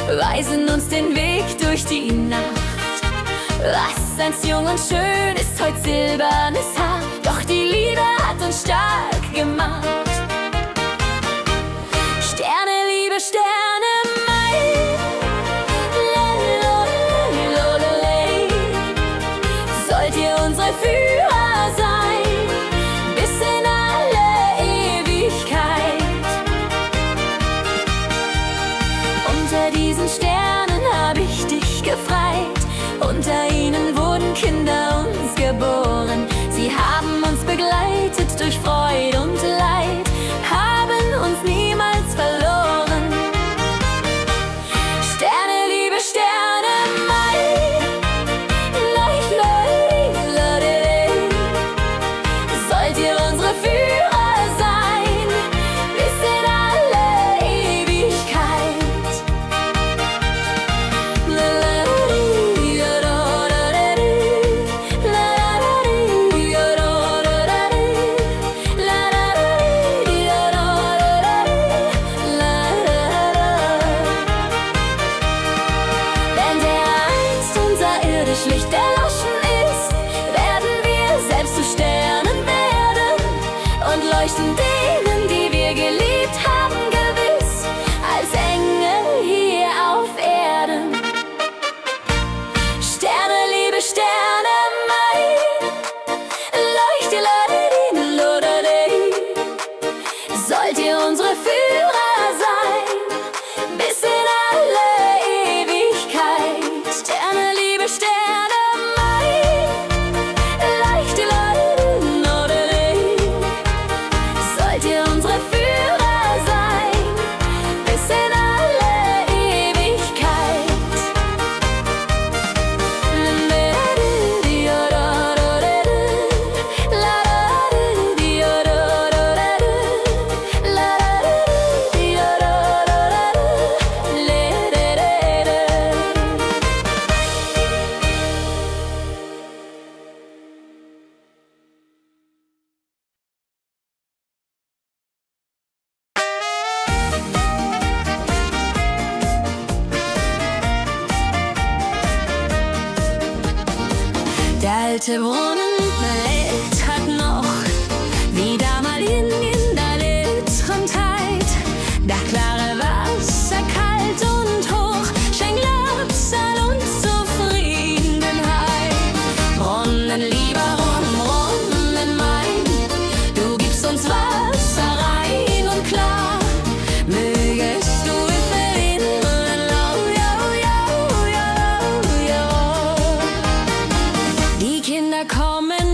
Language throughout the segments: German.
weisen uns den Weg durch die Nacht. Was einst jung und schön ist, heut silbernes Haar, doch die Liebe hat uns stark gemacht. Sterne, liebe Sterne, mein Lolololololei, sollt ihr unsere Führer sein, bis in alle Ewigkeit. Unter diesen Sternen hab ich dich gefreit, unter ihnen wurden Kinder uns geboren. Sie haben uns begleitet durch Freud und Leid, haben uns niemals verloren. Sterne, liebe Sterne, mein Lolololololei, sollt ihr unsere Führer sein, bis in alle Ewigkeit. Licht erloschen ist, werden wir selbst zu Sternen werden und leuchten denen, die wir geliebt haben, gewiss als Engel hier auf Erden. Sterne, liebe Sterne, mein Leuchte-Lodidin-Lodadei, sollt ihr unsere Führer sein, bis in alle Ewigkeit. Sterne, liebe Sterne, der alte Brunnen lebt hat noch, wie damals in der letzten Zeit. Das klare Wasser, kalt und hoch, schenkt Labsal und Zufriedenheit. Brunnen, lieber Brunnen mein, du gibst uns Wasser rein und klar. Mögest du finden, die Kinder kommen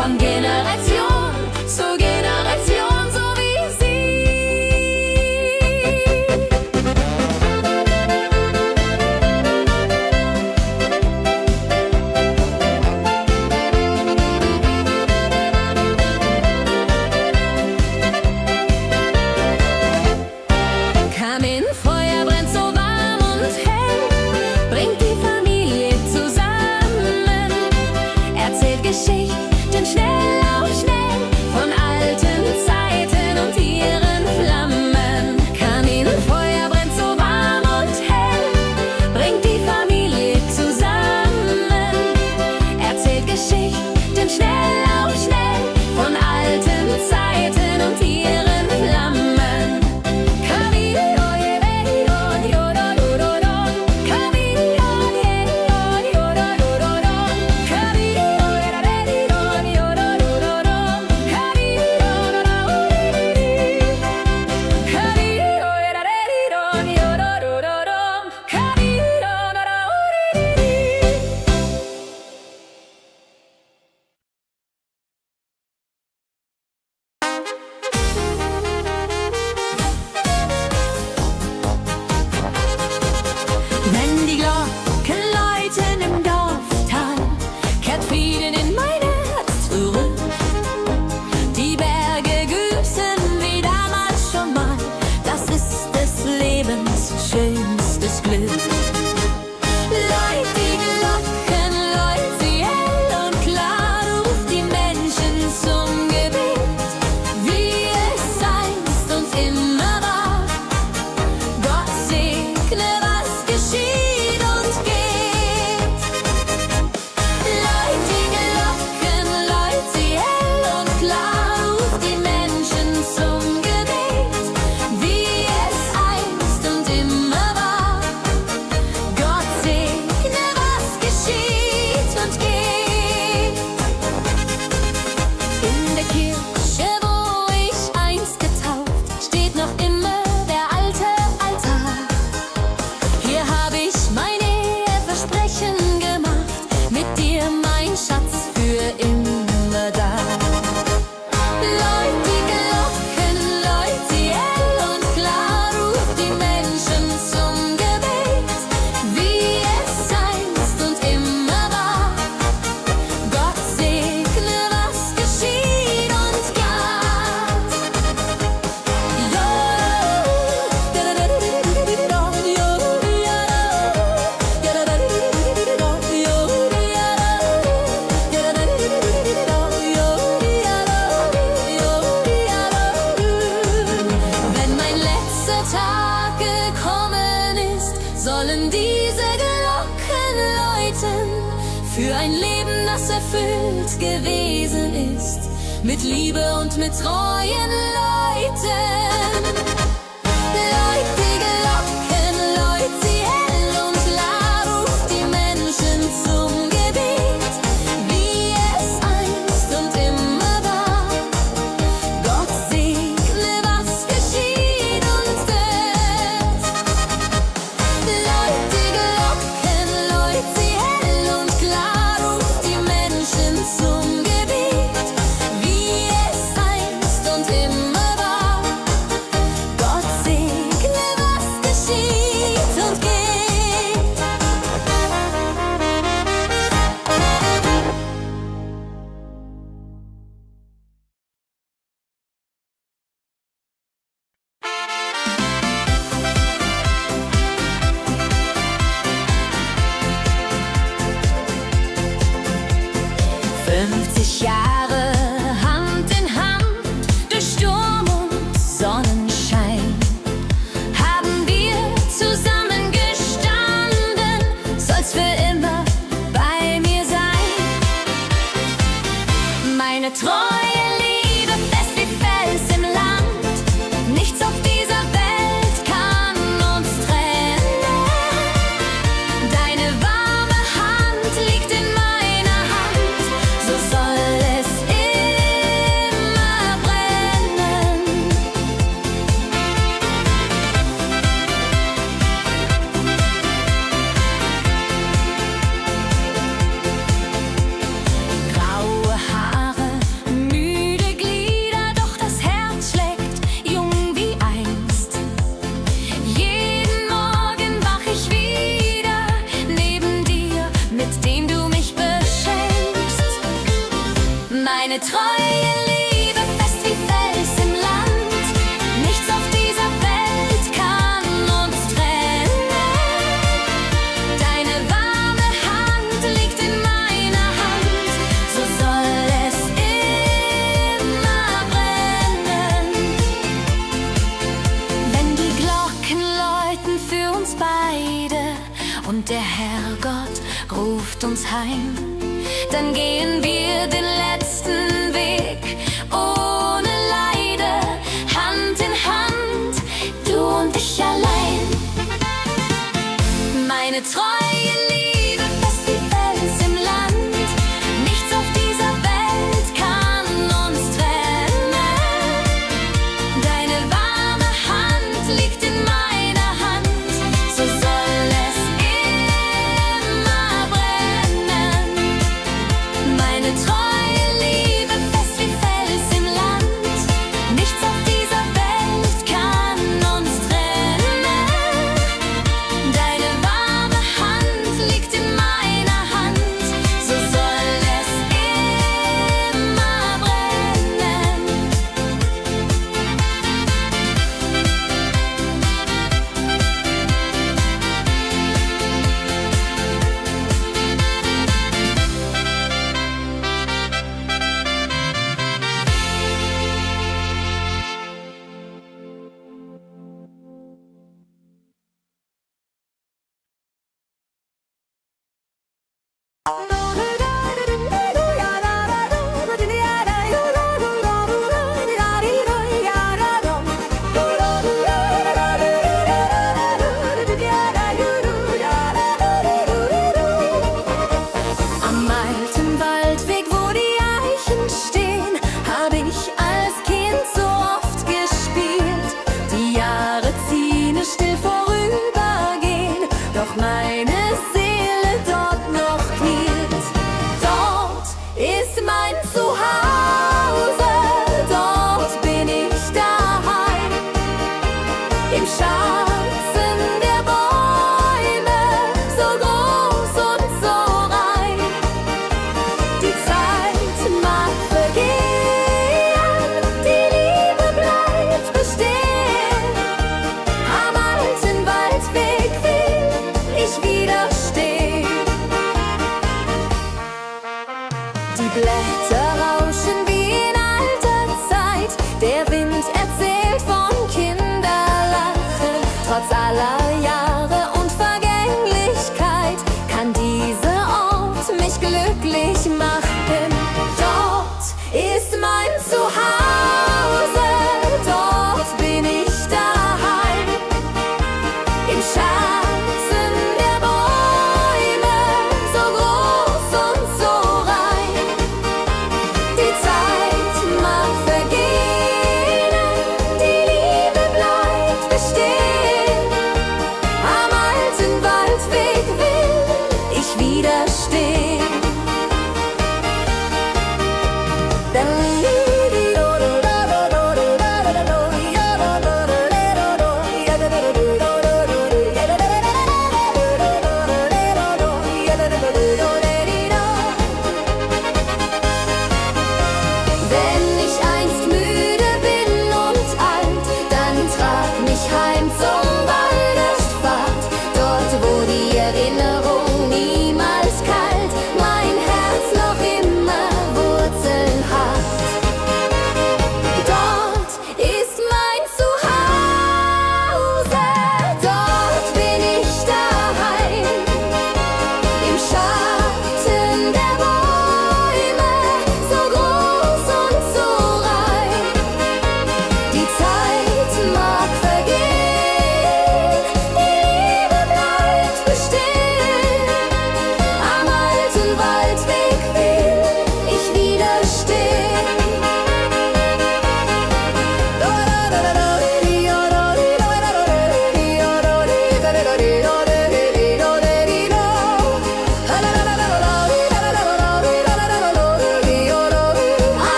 von Generation zu Generation, so wie Kaminfeuer brennt so warm und hell, bringt die Familie zusammen, erzählt Geschichten schnell auf schnell von alten Zeiten und ihren Flammen. Kaminfeuer brennt so warm und hell, bringt die Familie zusammen, erzählt Geschichten schnell auf schnell von alten Zeiten und ihren Flammen. Wenn die Glocken läuten im Dorftal, kehrt Frieden in mein Herz zurück. Die Berge grüßen wie damals schon mal, das ist des Lebens schönstes Glück. Läut die Glocken, läut sie hell und klar, ruft die Menschen zum Gebet, wie es einst und immer war. Gott segne, was geschieht und geht. Läut die Glocken, läut sie hell und klar, ruft die Menschen zum Gebet, wie es einst und immer war. Gott segne, was geschieht und geht. In der Kirche, wo ich einst getauft, steht noch immer der alte Altar. Hier habe ich mein Eheversprechen gemacht, mit dir, mein Schatz, für immer da. Läut die Glocken, läut sie hell und klar, ruft die Menschen zum Gebet, wie es einst und immer war. Gott segne, was geschieht und gab. Wenn mein letzter Tag gekommen ist, sollen diese Glocken läuten, für ein Leben, das erfüllt gewesen ist, mit Liebe und mit treuen Leuten. Läut die Glocken, läut sie hell und klar, ruft die Menschen zum Gebet, wie es einst und immer war. Gott segne, was geschieht und wird. Läut die Glocken, läut sie hell und klar, ruft die Menschen zum Gebet, wie es einst und immer war. Gott segne, was geschieht und geht. »50 Jahre Hand in Hand, durch Sturm und Sonnenschein, haben wir zusammen gestanden, soll's für immer bei mir sein. Meine treue Liebe, fest wie Fels im Land, nichts auf dieser Welt kann uns trennen. Deine warme Hand liegt in meiner Hand, so soll es immer brennen. Graue Haare Meine treue Liebe fest wie Fels im Land. Nichts auf dieser Welt kann uns trennen. Deine warme Hand liegt in meiner Hand. So soll es immer brennen. Wenn die Glocken läuten für uns beide und der Herrgott ruft uns heim, dann gehen wir den letzten Weg ohne Leide, Hand in Hand, du und ich allein. Meine treue Liebe fest wie Fels im Land. Nichts auf dieser Welt kann uns trennen. Deine warme Hand liegt in meiner Hand. So soll es immer brennen. Meine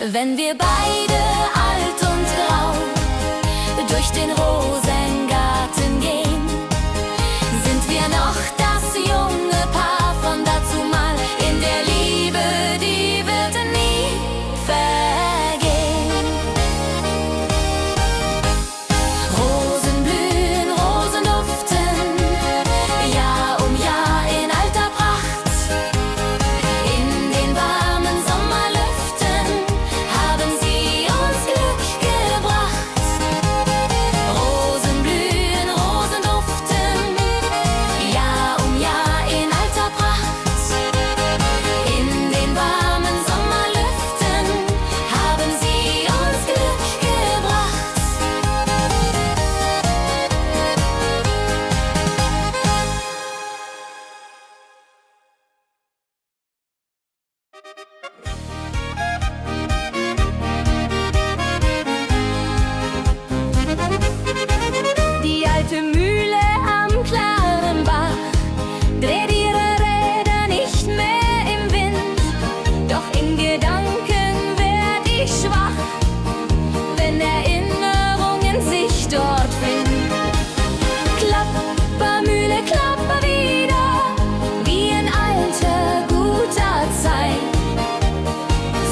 Wenn wir beide alt und grau durch den Rosengarten gehen, sind wir noch das junge Paar von dazumal. In der Liebe, die wird nie vergehen. Rosen blühen, Rosen duften, Jahr um Jahr in alter Pracht. In den warmen Sommerlüften haben sie uns Glück gebracht. Rosen blühen, Rosen duften, Jahr um Jahr in alter Pracht. In den warmen Sommerlüften haben sie uns Glück gebracht. Die alte Mühle am klaren Bach dreht ihre Räder nicht mehr im Wind. Doch in Gedanken werd ich schwach, wenn Erinnerungen sich dort finden. Klapper, Mühle, klapper wieder, wie in alter, guter Zeit.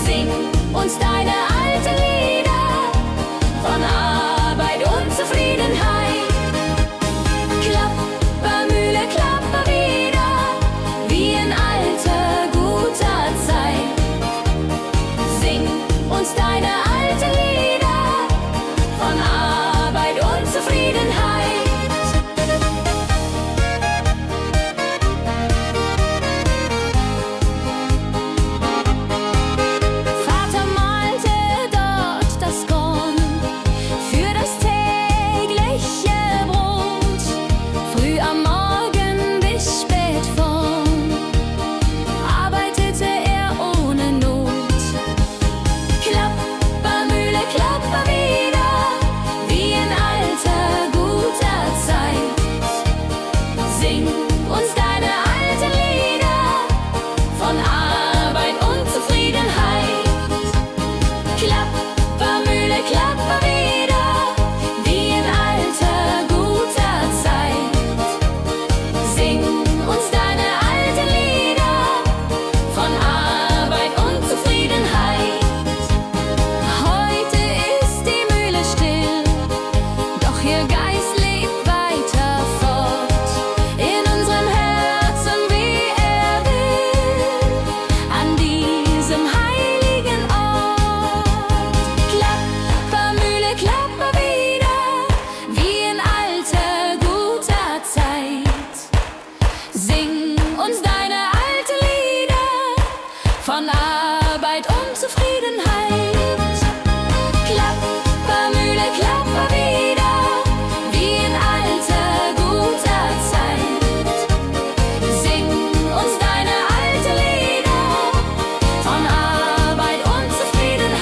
Sing uns deine alten Lieder von Arbeit und Zufriedenheit. Klapper, Mühle, klapper wieder, wie in alter, guter Zeit. Sing uns deine alten Lieder von Arbeit und Zufriedenheit. Vater malte dort das Korn für das tägliche Brot. Früh am Morgen bis spät vorn arbeitete er ohne Not. Klapper, Mühle, klapper wieder, wie in alter, guter Zeit. Sing uns deine alten Lieder von Arbeit und Zufriedenheit. Klapper, Mühle, klapper wieder, wie in alter, guter Zeit. Sing uns deine alten Lieder von Arbeit und Zufriedenheit. Heute ist die Mühle still, doch ihr Geist lebt weiter fort. In unserem Herzen, wie er will, an diesem heiligen Ort. Klapper, Mühle, klapper wieder, wie in alter, guter Zeit. Sing uns deine alten Lieder von Arbeit und Zufriedenheit. Klapper, Mühle, klapper wieder, wie in alter, guter Zeit. Sing uns deine alten Lieder von Arbeit und Zufriedenheit.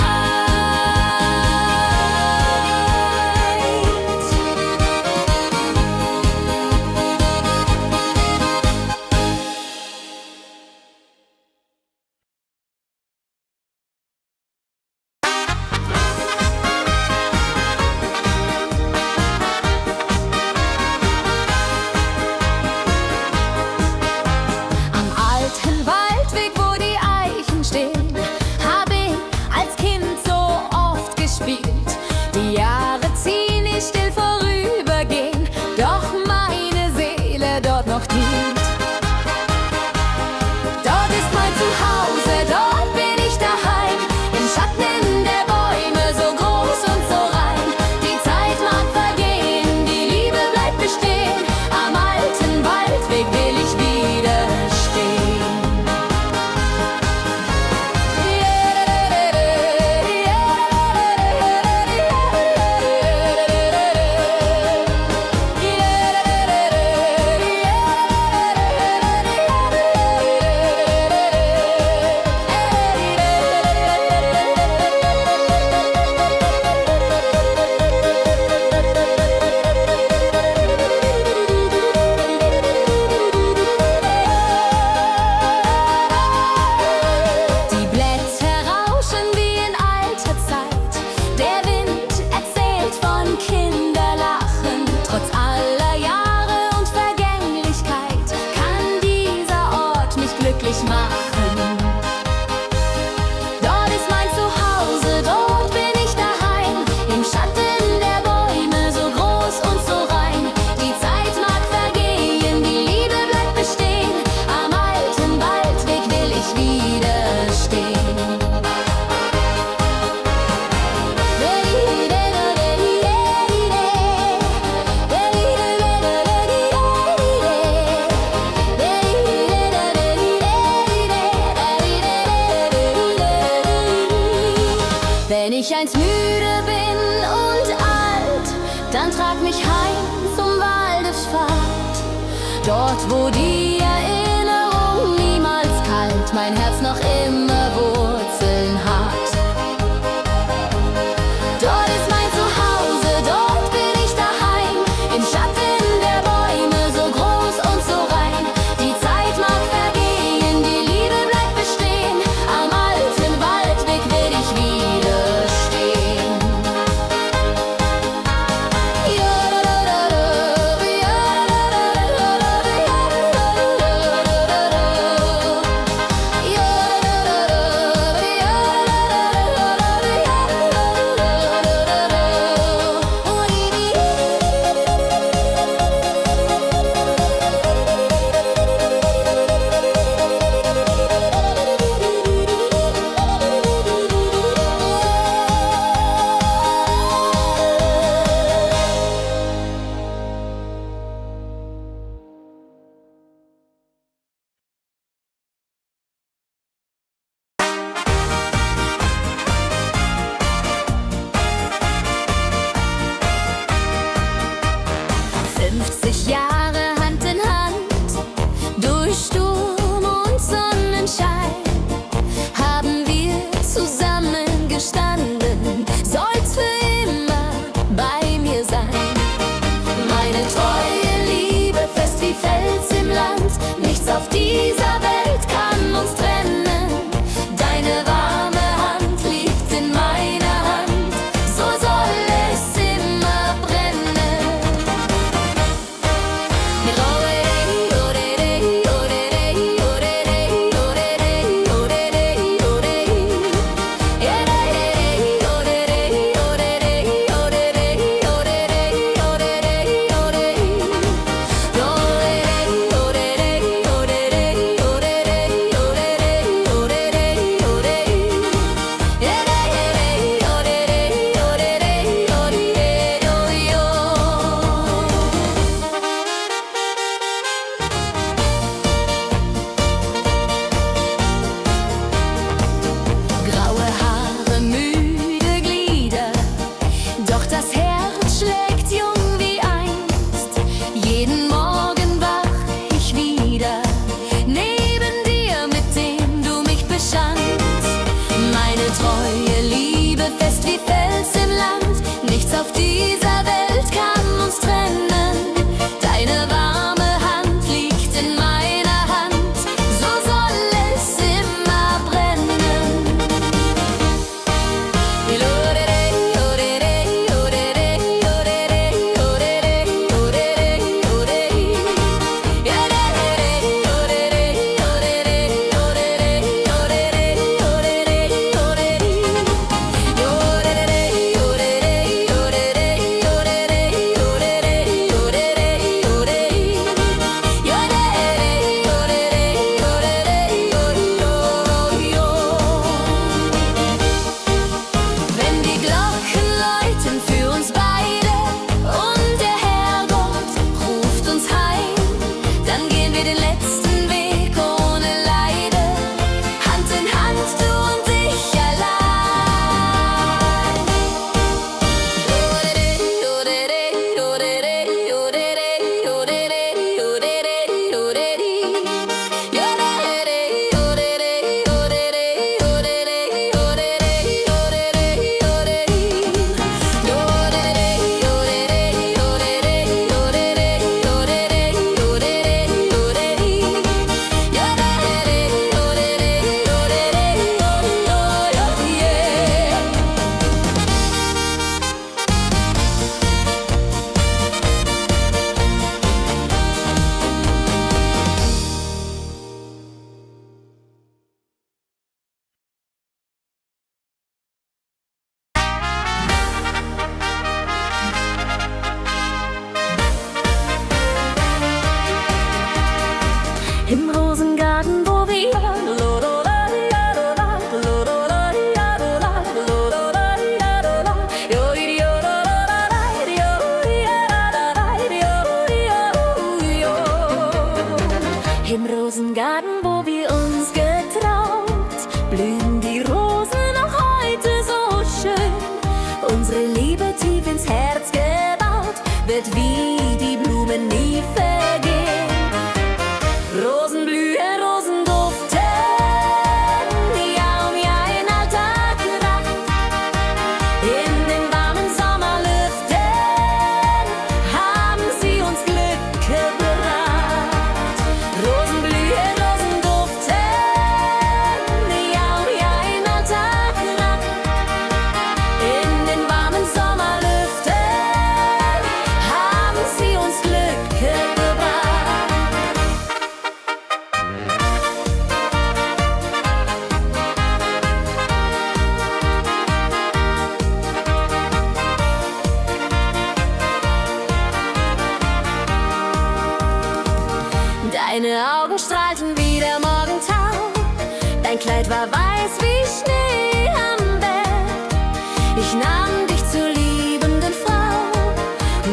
glücklich machen. Dort ist mein Zuhause, dort bin ich daheim, im Schatten der Bäume, so groß und so rein. Die Zeit mag vergehen, die Liebe bleibt bestehen, am alten Waldweg will ich wieder stehen. Wenn ich einst müde bin und alt, dann trag mich heim zum Waldespfad. Dort, wo die Erinnerung niemals kalt, mein Herz noch immer Wurzeln hat. Dort ist mein Zuhause, dort bin ich daheim, im Schatten der Bäume, so groß und so rein. Die Zeit mag vergehen, die Liebe bleibt bestehen, am alten Waldweg will ich wieder stehen. Dein Kleid war weiß wie Schnee am Bett. Ich nahm dich zur liebenden Frau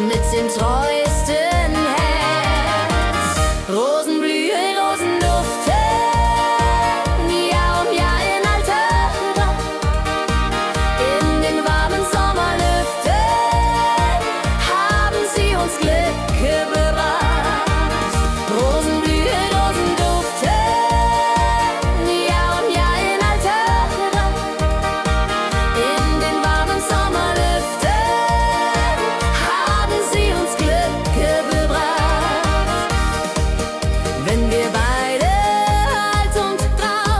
mit dem treuesten Herz. Rosenblühe, Rosendufte, Jahr um Jahr in alter Pracht. In den warmen Sommerlüften haben sie uns Glück gebracht. Rosenblühe, Rosendufte, Jahr um Jahr in alter Pracht. In den warmen Sommerlüften haben sie uns Glück gebracht. Wenn wir beide alt und grau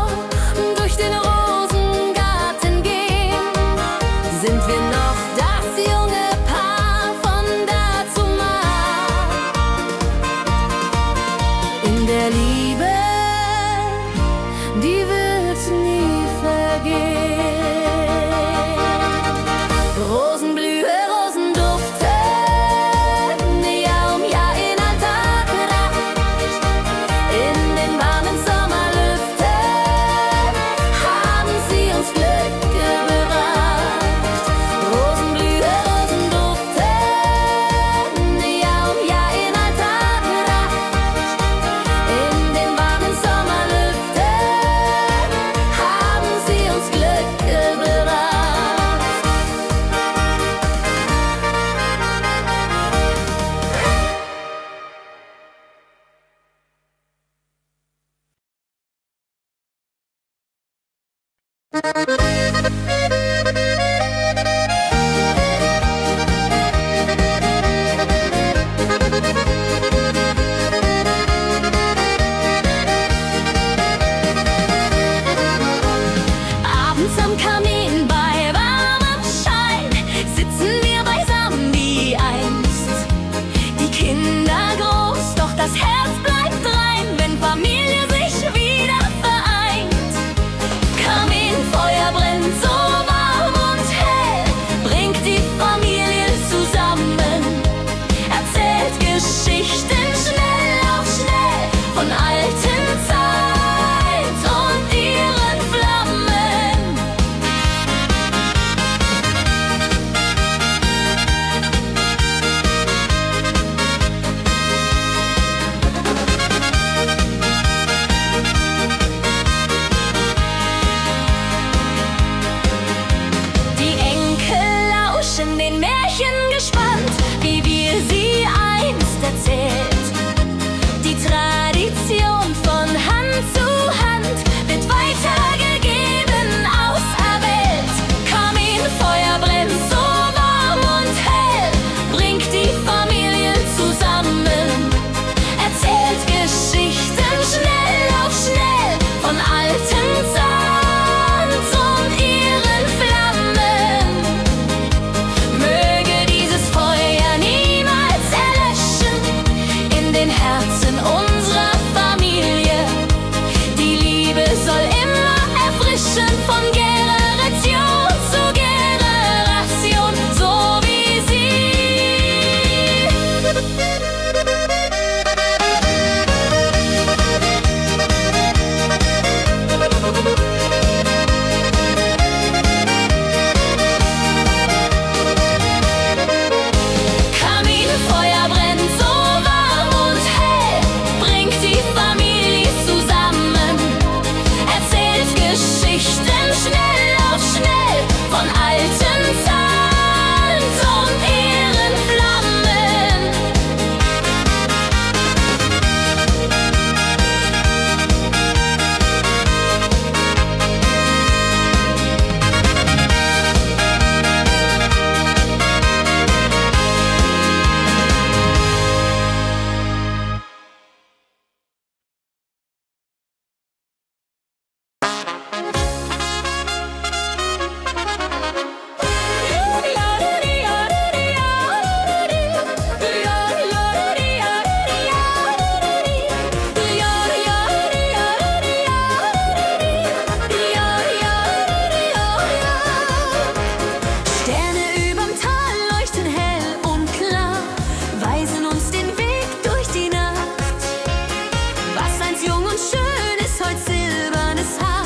durch den Rosengarten gehen, sind wir noch das junge Paar von dazumal. In der Liebe, die wird nie vergehen. Rosenblühe, Rosendufte, Jahr um Jahr in alter Pracht. In den warmen Sommerlüften haben sie uns Glück gebracht. Rosenblühe, Rosendufte, Jahr um Jahr in alter Pracht. In den warmen Sommerlüften haben sie uns Glück gebracht. Abends am Kamin bei warmem Schein sitzen wir beisammen wie einst. Die Kinder groß, doch das Herz bleibt rein, wenn Familie sich wieder vereint. Kaminfeuer brennt so warm und hell, bringt die Familie zusammen, erzählt Geschichten schnell auf schnell von alten Zeit und ihren Flammen. Die Enkel lauschen den Märchen gespannt, wie wir sie einst erzählt. Die Tradition von Hand zu Hand wird weitergegeben, auserwählt. Kaminfeuer brennt so warm und hell, bringt die Familie zusammen, erzählt Geschichten schnell auf schnell von alten Zeit und ihren Flammen. Möge dieses Feuer niemals erlöschen in den Herzen unserer Familie. Die Liebe soll immer erfrischen von Generation zu Generation, so wie sie. Kaminfeuer brennt so warm und hell, bringt die Familie zusammen, erzählt Geschichten schnell auf schnell von alten Zeit und ihren Flammen. Sterne überm Tal leuchten hell und klar, weisen uns den Weg durch die Nacht. Was einst jung und schön ist, heute silbernes Haar.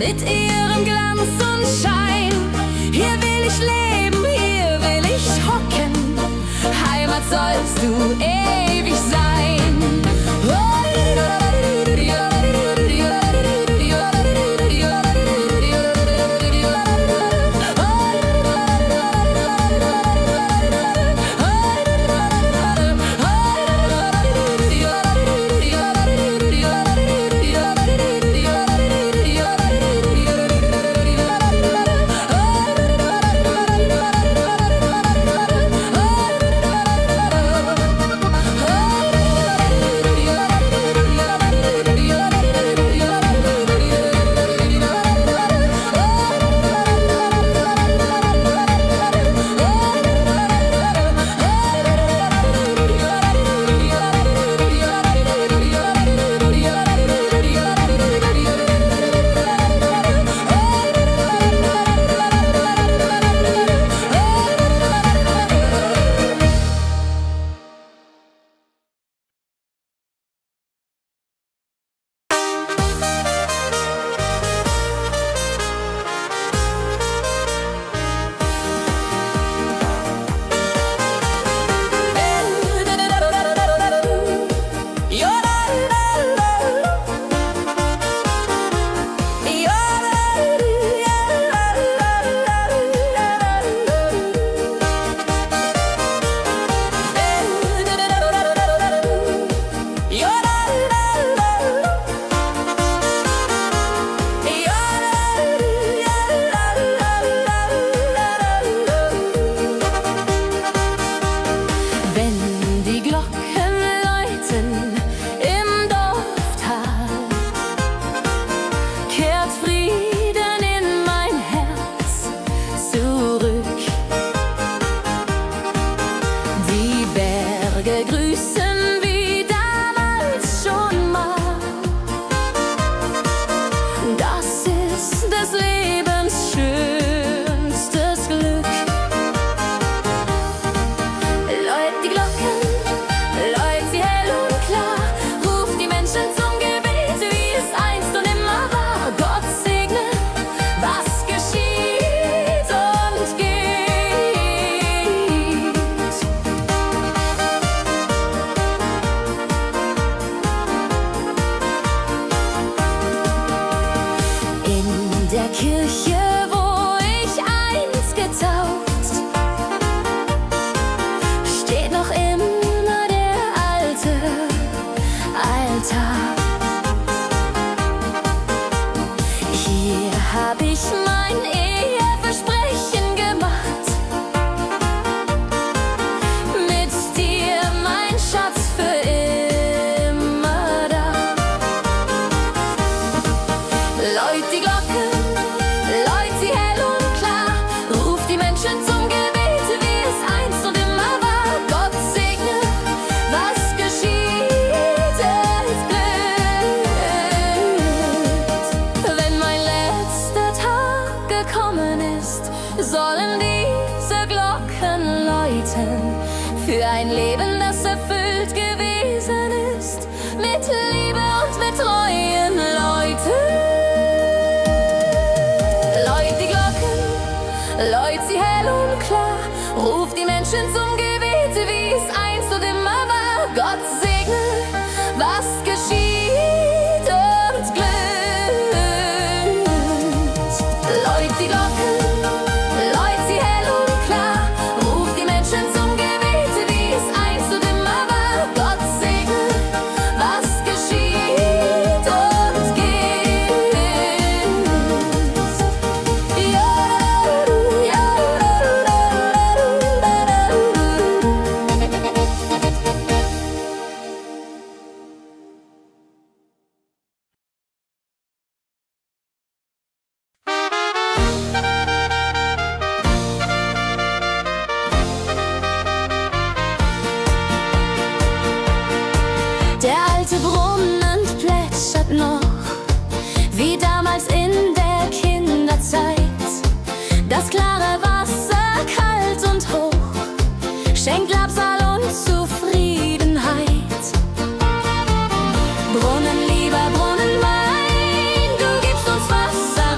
mit ihrem Glanz und Schein. Hier will ich leben, hier will ich hocken, Heimat sollst du ewig sein. für ein Leben, das erfüllt gewesen ist, mit Liebe und mit treuen Leuten. Läut die Glocken, läut sie hell und klar, ruft die Menschen zum Gebet, wie es einst und immer war. Gott segne, was geschieht und glückt. Läut die Glocken, läut sie hell und klar, ruft die Menschen zum Gebet, wie es einst und immer war. Gott segne, was geschieht und geht. Der alte Brunnen plätschert noch, wie damals in der Kinderzeit. Das klare Wasser, kalt und hoch, schenkt Labsal und Zufriedenheit. Brunnen, lieber Brunnen mein, du gibst uns Wasser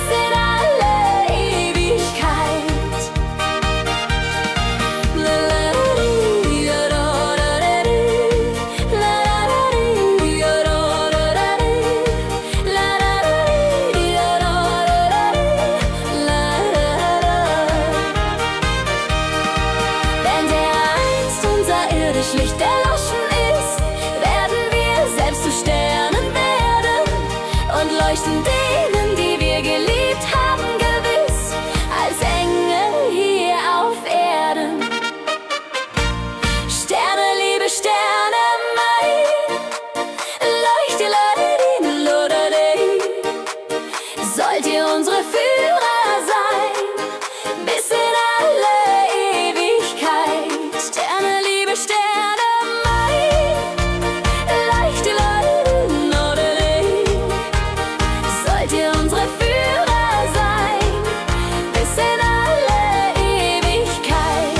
bis in alle Ewigkeit. Wenn dereinst unser irdisch Licht erloschen ist, werden wir selbst zu Sternen werden und leuchten denen, die wir geliebt haben, gewiss als Engel hier auf Erden. Sterne, liebe Sterne, mein, leuchte, sollt ihr unsere Führer sein, bis in alle Ewigkeit. Sterne, liebe Sterne, mein, leuchte, sollt ihr unsere Führer sein, bis in alle Ewigkeit.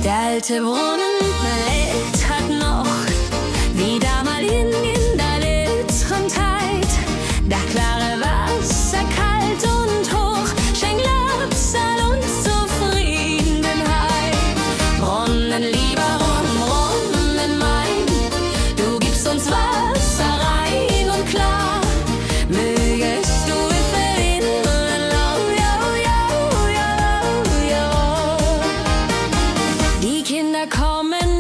Der alte Brunnen hat noch, wie damals in der letzten Zeit. Das klare Wasser, kalt und hoch, schenkt Labsal und Zufriedenheit. Brunnen, lieber Brunnen mein, du gibst uns Wasser rein und klar. Mögest du verhindern, die Kinder kommen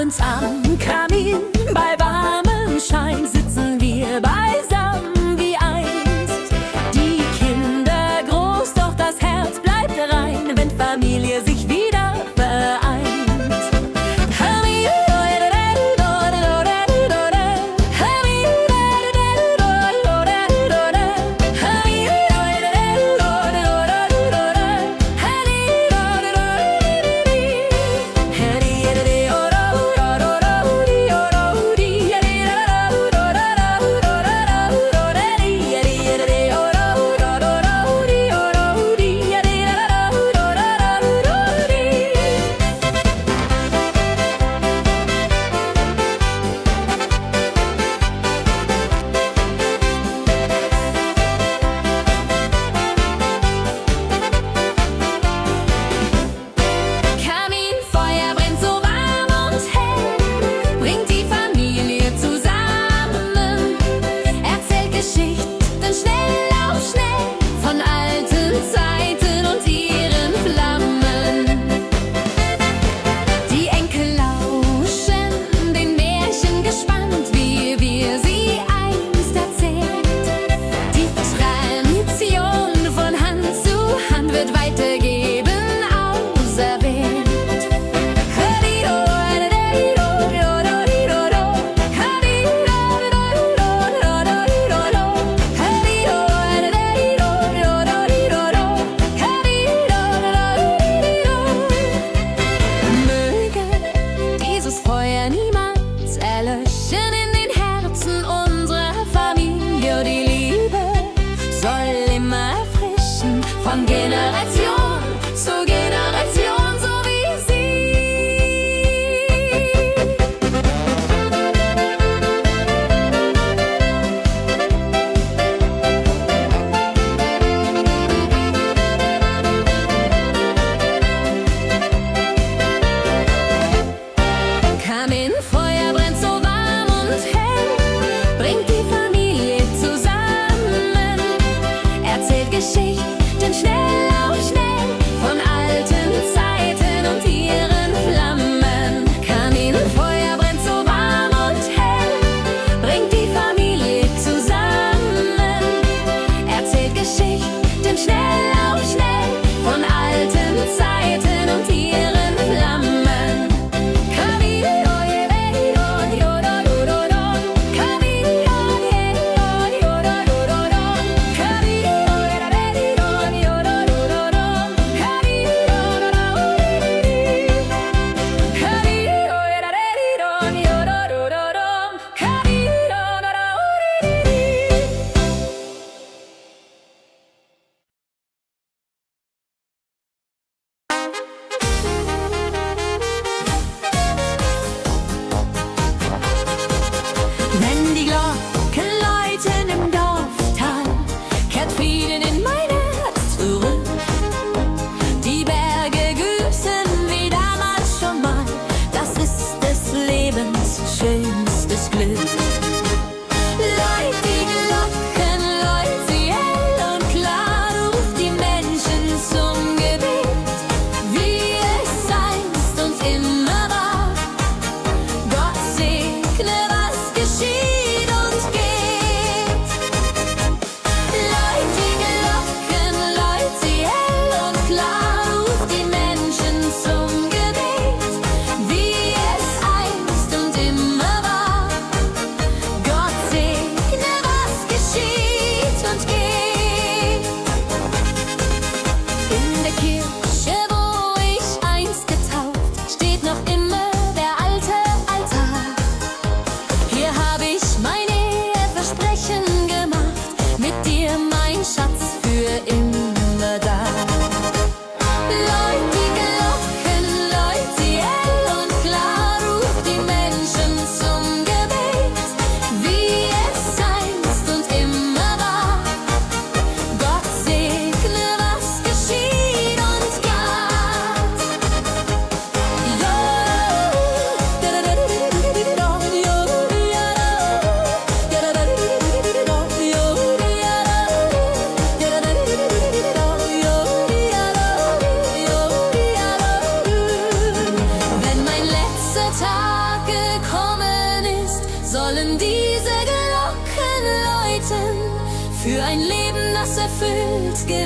Abends am Kamin bei warmem Schein sitzen wir beisammen wie einst. Die Kinder groß, doch das Herz bleibt rein, wenn Familie sich wieder vereint. Von Generation zu Generation so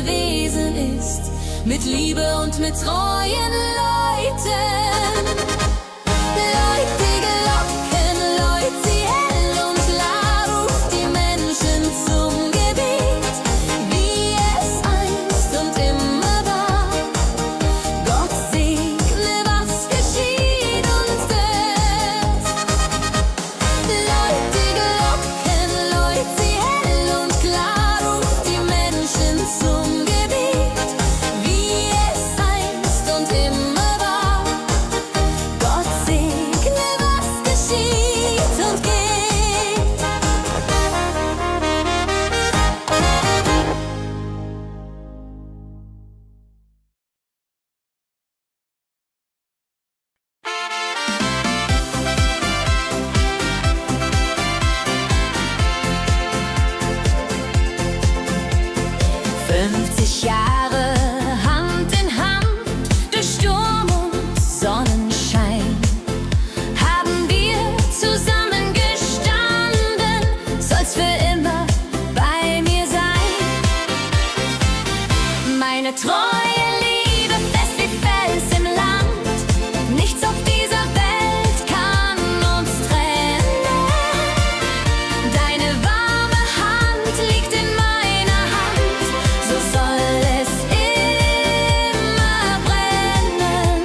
gewesen ist, mit Liebe und mit treuen Leuten. Läut die Glocken, läut sie hell und klar, ruft die Menschen zum Gebet, wie es einst und immer war. Gott segne, was geschieht uns jetzt. Läut die Glocken, läut sie hell und klar, ruft die Menschen zum Gebet, wie es einst und immer war. Gott segne, was geschieht und geht. 50 Jahre Hand in Hand, durch Sturm und Sonnenschein, haben wir zusammen gestanden, soll's für immer bei mir sein. Meine treue Liebe, fest wie Fels im Land, nichts auf dieser Welt kann uns trennen. Deine warme Hand liegt in meiner Hand, so soll es immer brennen.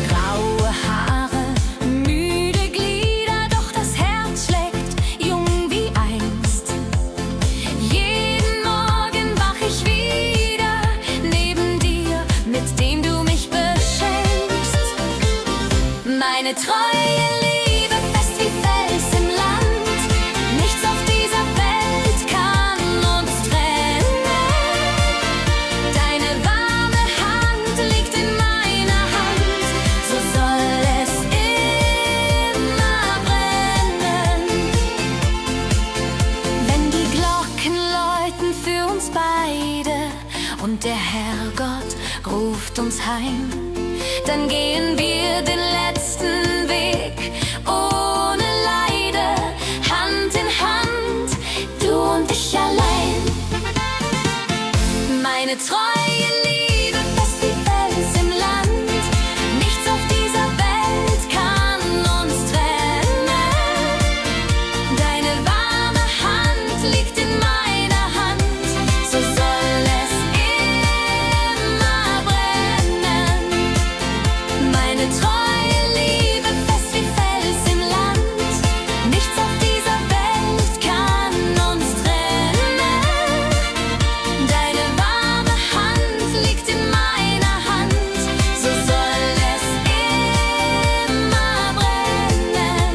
Graue Haare, müde Glieder, doch das Herz schlägt jung wie einst. Jeden Morgen wach ich wieder neben dir, mit dem du mich beschenkst. Meine treue Liebe, fest wie Fels im Land, nichts auf dieser Welt kann uns trennen. Deine warme Hand liegt in meiner Hand, so soll es immer brennen. Wenn die Glocken läuten für uns beide und der Herrgott ruft uns heim, dann gehen wir den letzten Weg ohne Leide, Hand in Hand, du und ich allein. Meine treue Liebe, fest wie Fels im Land, nichts auf dieser Welt kann uns trennen. Deine warme Hand liegt in meiner Hand, so soll es immer brennen. Meine treue Liebe, fest wie Fels im Land, nichts auf dieser Welt kann uns trennen. Deine warme Hand liegt in meiner Hand, so soll es immer brennen.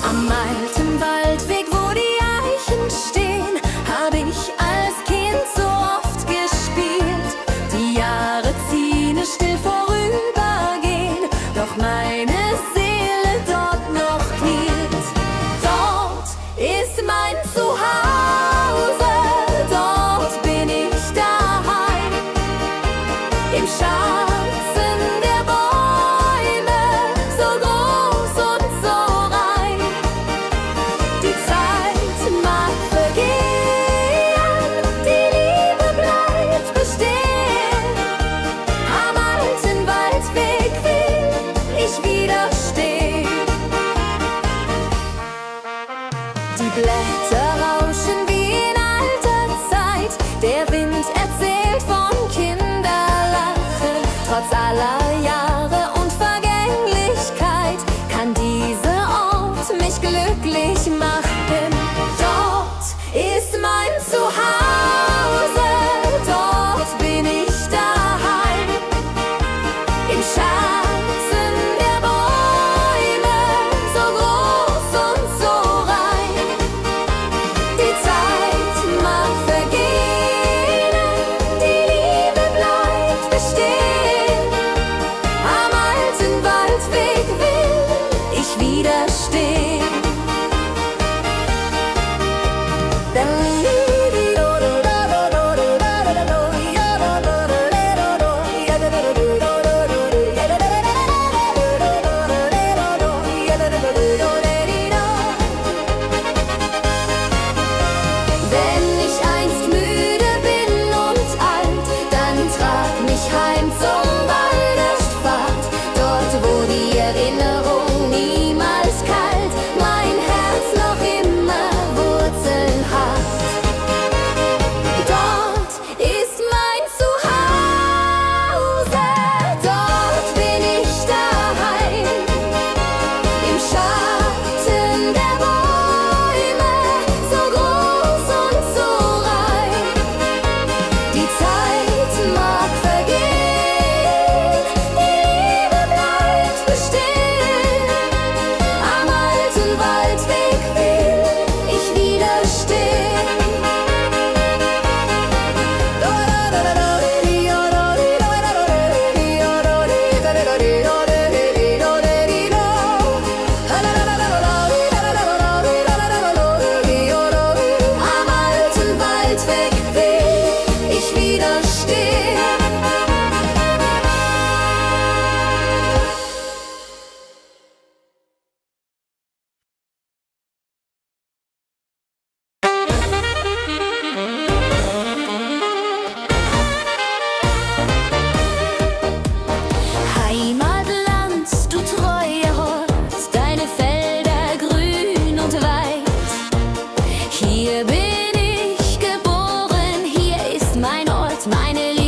Am alten Waldweg, wo die Eichen stehen, hab ich als Kind so oft gespielt. Die Jahre ziehen es still vorübergehen, doch meine Seele dort noch kniet. Dort ist mein Zuhause, dort bin ich daheim. Im Schatten der Bäume, so groß und so rein. Die Zeit mag vergehen, die Liebe bleibt bestehen. Am alten Waldweg will ich widerstehen. Die Blätter rauschen wie in alter Zeit, der Wind erzählt von Kinderlachen. Trotz aller Jahre und Vergänglichkeit kann dieser Ort mich glücklich machen. Dort widerstehen. Heimatland, du treuer Hort, deine Felder grün und weit. Hier bin ich geboren, hier ist mein Ort, meine Liebe.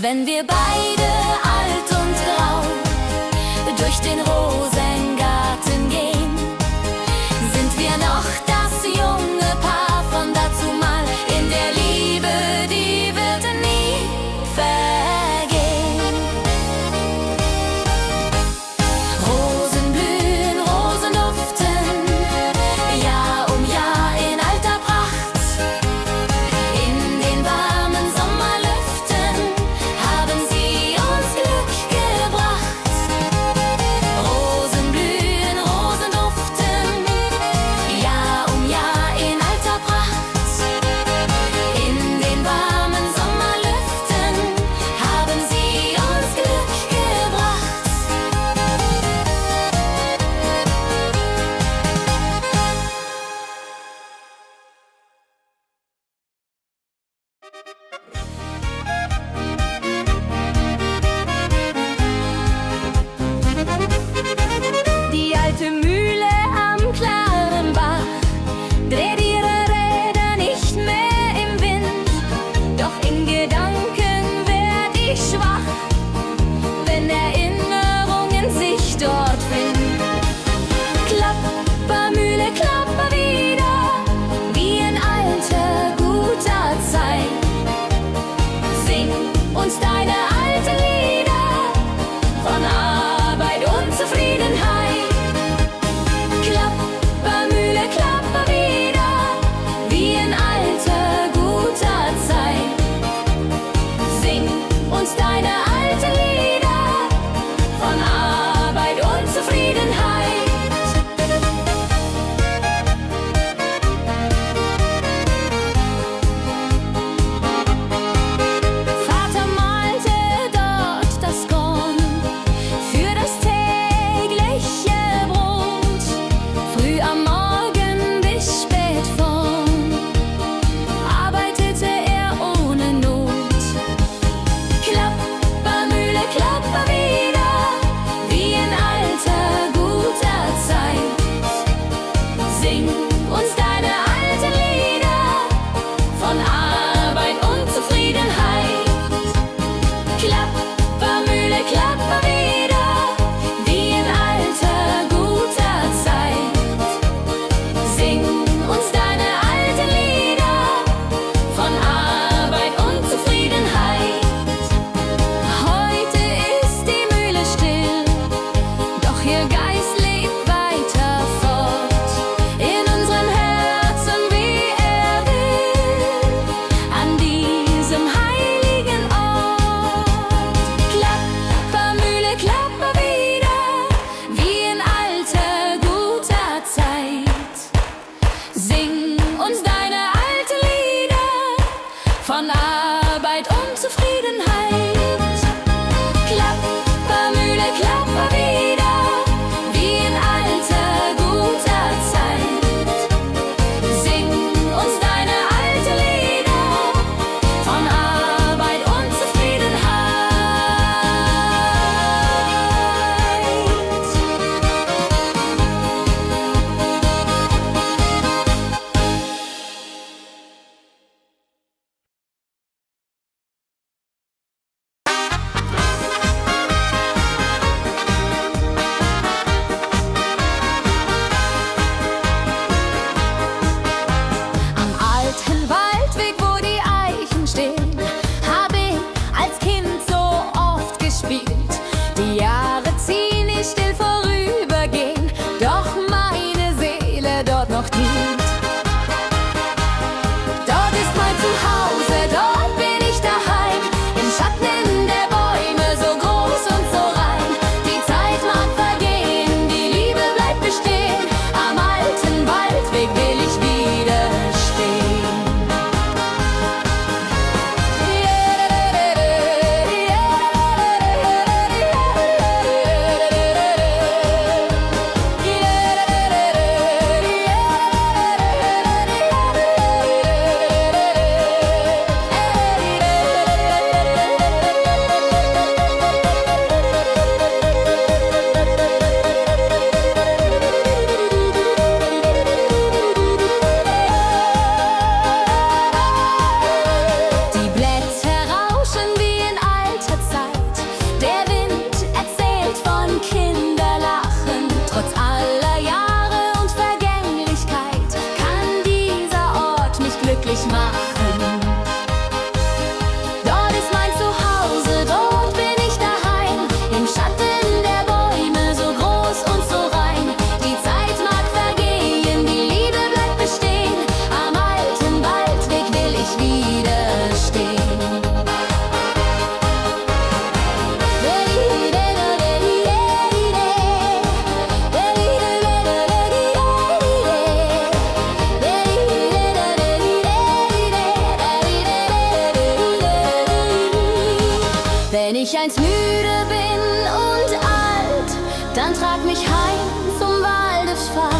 Wenn wir beide alt und grau durch den Rosengarten gehen, sind wir noch das junge Paar von dazumal. In der Liebe, die wird nie vergehen. Rosen blühen, Rosen duften, Jahr um Jahr in alter Pracht. In den warmen Sommerlüften haben sie uns Glück gebracht. Rosen Wenn ich einst müde bin und alt, dann trag mich heim zum Waldespfad.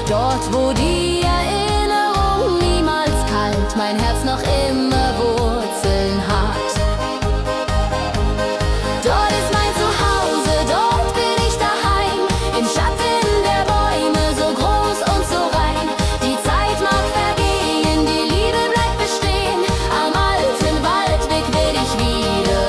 Dort, wo die Erinnerung niemals kalt, mein Herz noch immer Wurzeln hat. Dort ist mein Zuhause, dort bin ich daheim, im Schatten der Bäume, so groß und so rein. Die Zeit mag vergehen, die Liebe bleibt bestehen, am alten Waldweg will ich widerstehen.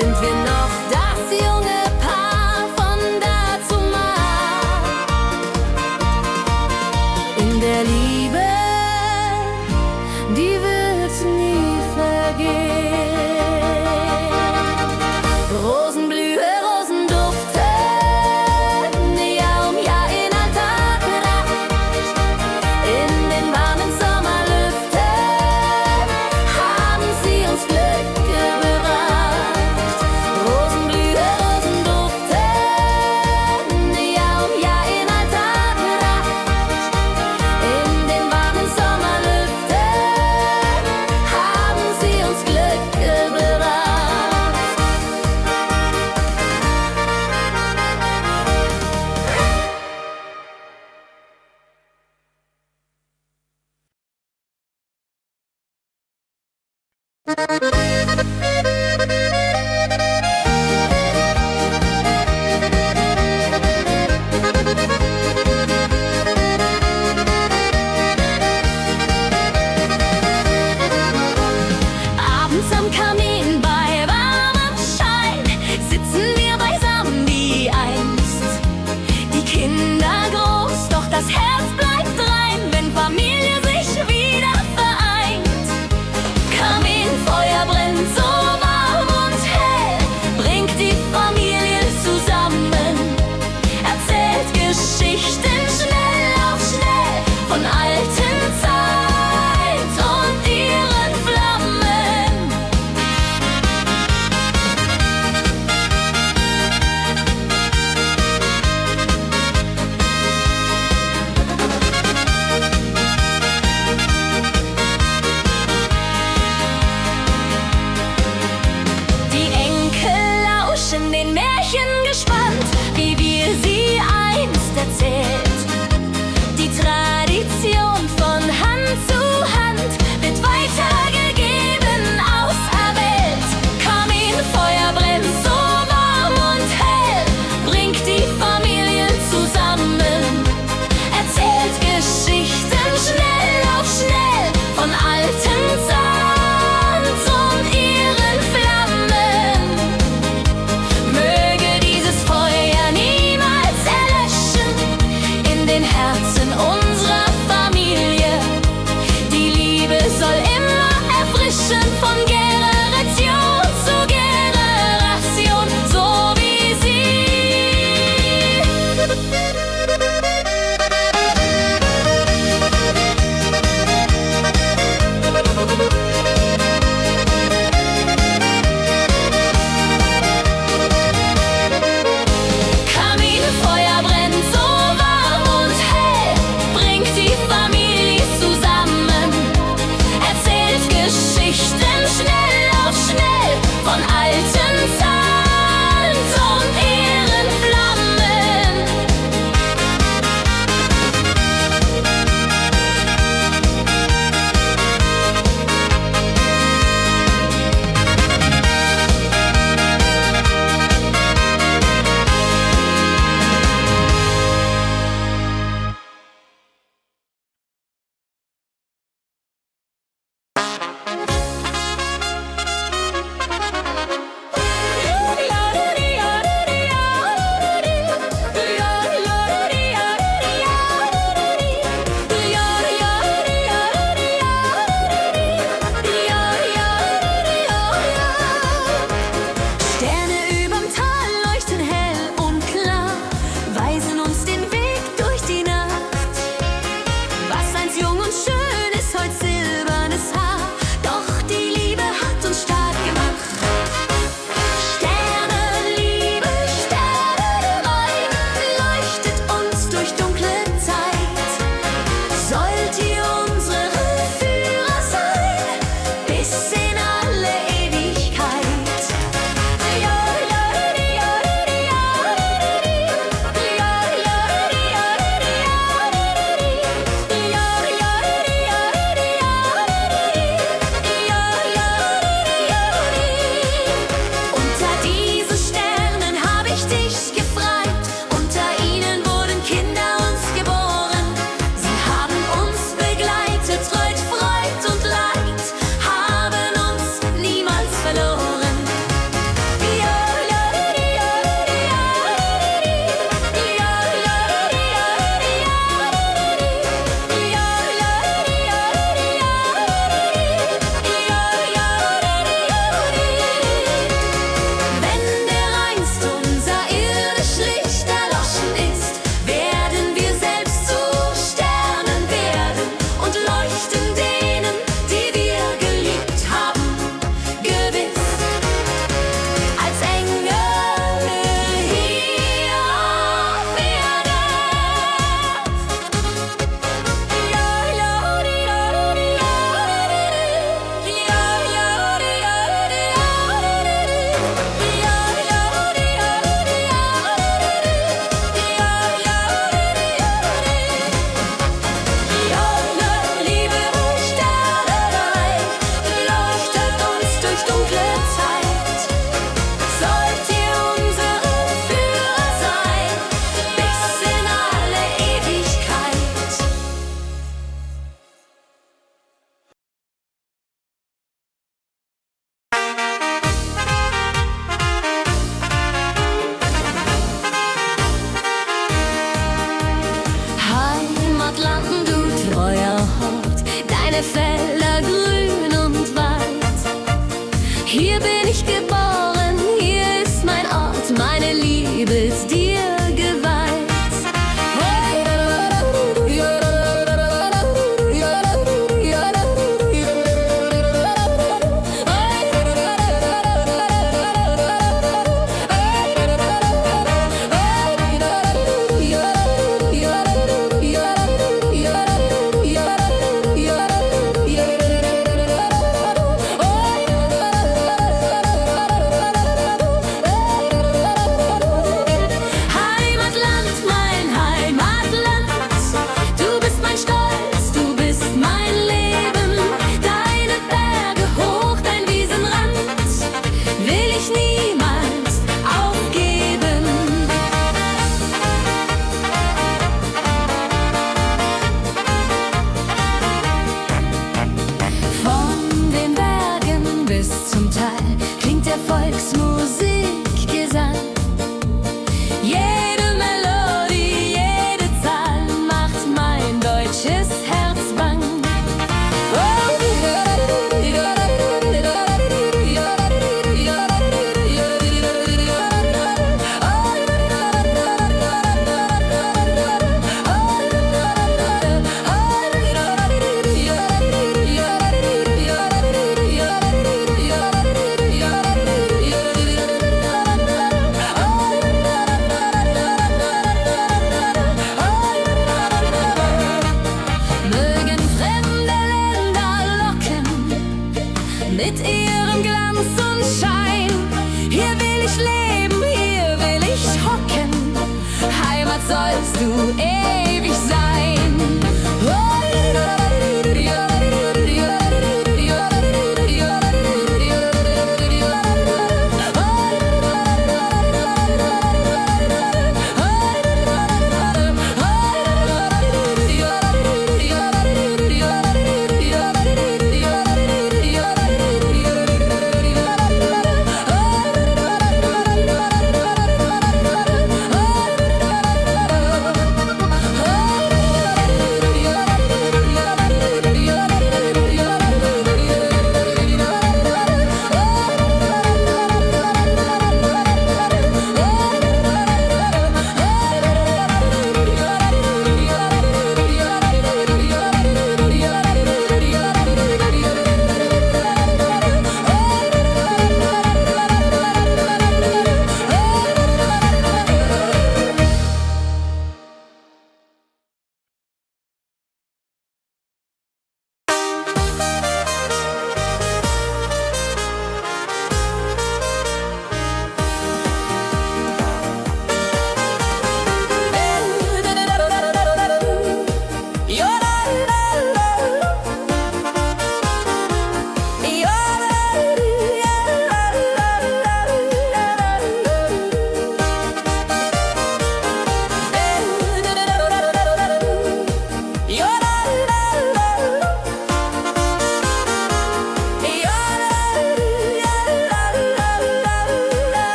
sind wir noch das junge Paar von dazumal. In der Liebe, die wird nie vergehen. Rosenblühe, Rosendufte, Jahr um Jahr in alter Pracht. In den warmen Sommerlüften haben sie uns Glück gebracht. Rosenblühe, Rosendufte,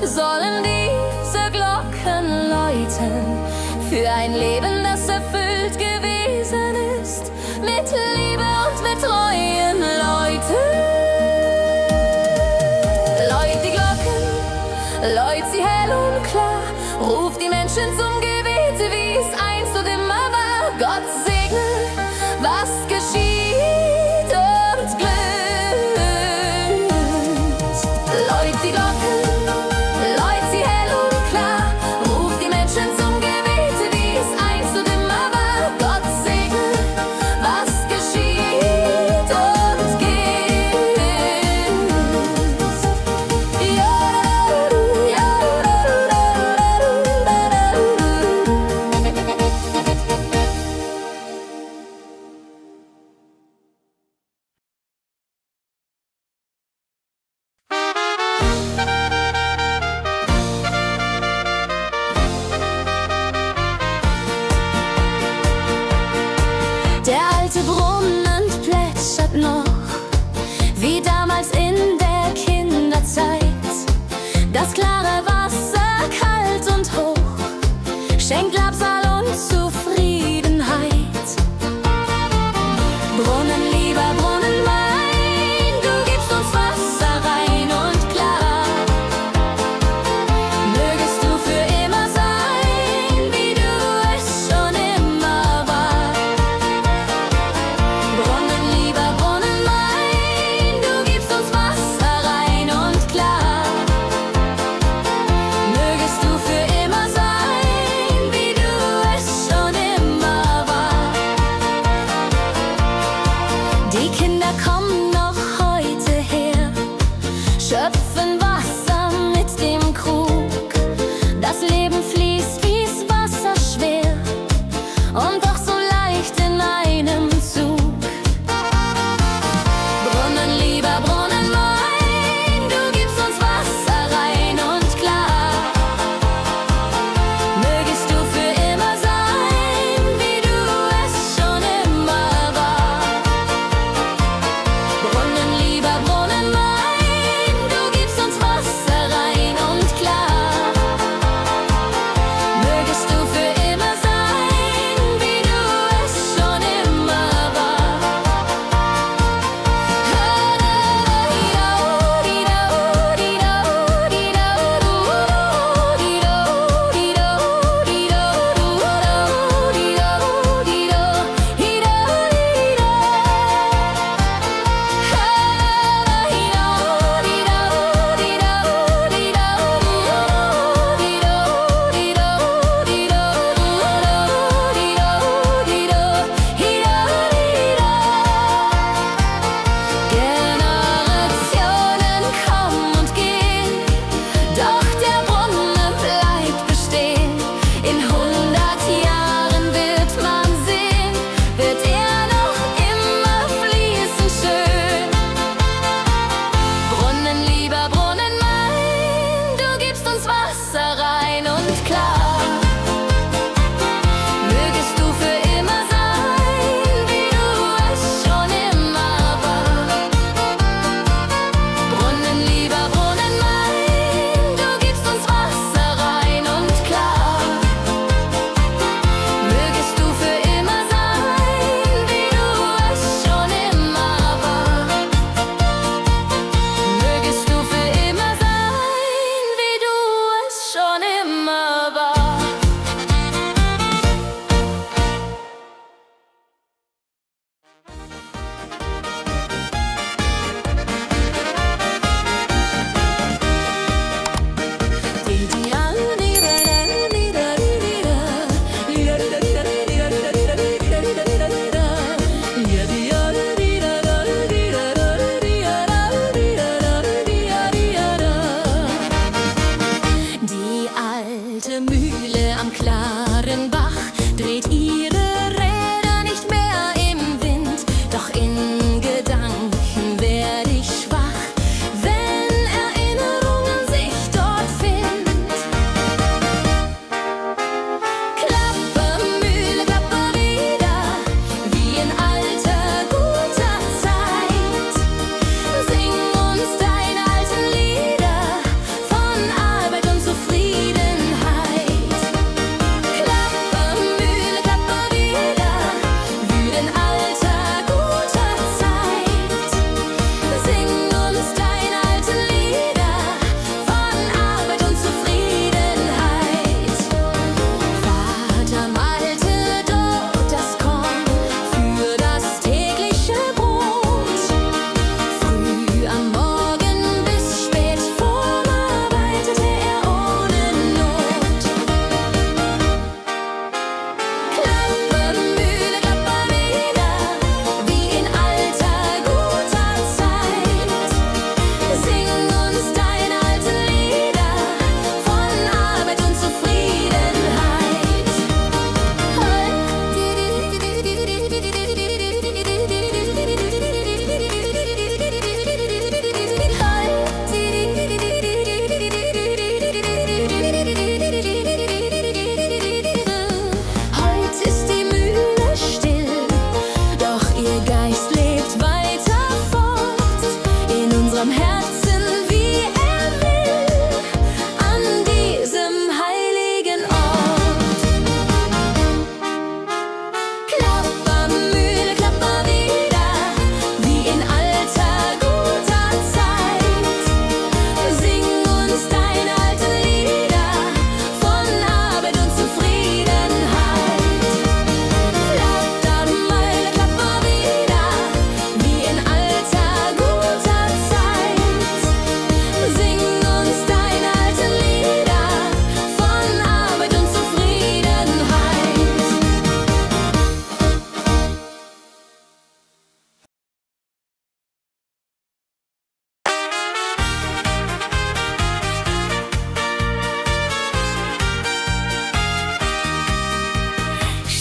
sollen diese Glocken läuten für ein Leben, das erfüllt gewesen ist, mit Liebe und mit treuen Leuten. Läut die Glocken, läut sie hell und klar, ruft die Menschen zum Gebet, wie es einst und immer war. Gott segne, was geschieht und glückt. Läut die Glocken, läut sie hell und klar, ruft die Menschen zum Gebet, wie es einst und immer war. Gott segne, was geschieht und geht. Der alte Brunnen plätschert noch, wie damals in der Kinderzeit. Das klare Wasser, kalt und hoch, schenkt Labsal und Zufriedenheit. Brunnen, lieber Brunnen mein, du gibst uns Wasser rein und klar. Mögest du für immer sein, wie du es schon immer warst. Brunnen, lieber Brunnen mein, du gibst uns Wasser rein und klar. Mögest du für immer sein, wie du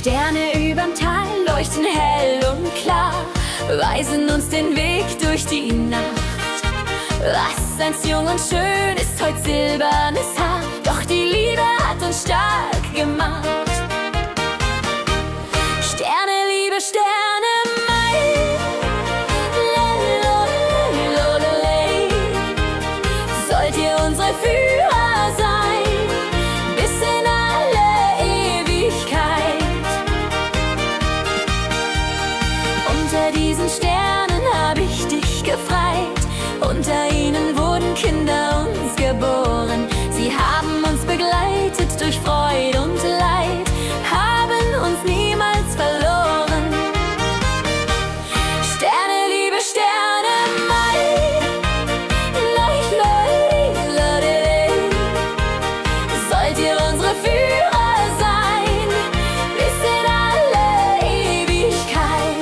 Sterne überm Tal leuchten hell und klar, weisen uns den Weg durch die Nacht. Was einst jung und schön ist, heut silbernes Haar, doch die Liebe hat uns stark gemacht. Sterne, liebe Sterne, mein Lololei, sollt ihr unsere Führer sein, bis in alle Ewigkeit. Unter diesen Sternen hab ich dich gefreit, unter ihnen wurden Kinder uns geboren. Sie haben uns begleitet durch Freud und Leid, haben uns niemals verloren. Sterne, liebe Sterne, mein Lololei, sollt ihr unsere Führer sein, bis in alle Ewigkeit.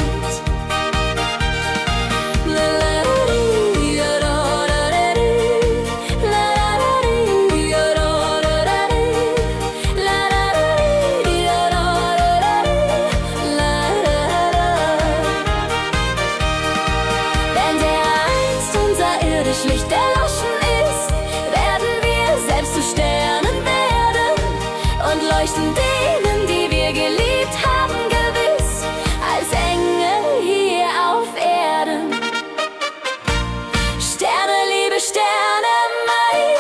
Licht erloschen ist, werden wir selbst zu Sternen werden und leuchten denen, die wir geliebt haben, gewiss als Engel hier auf Erden. Sterne, liebe Sterne, mein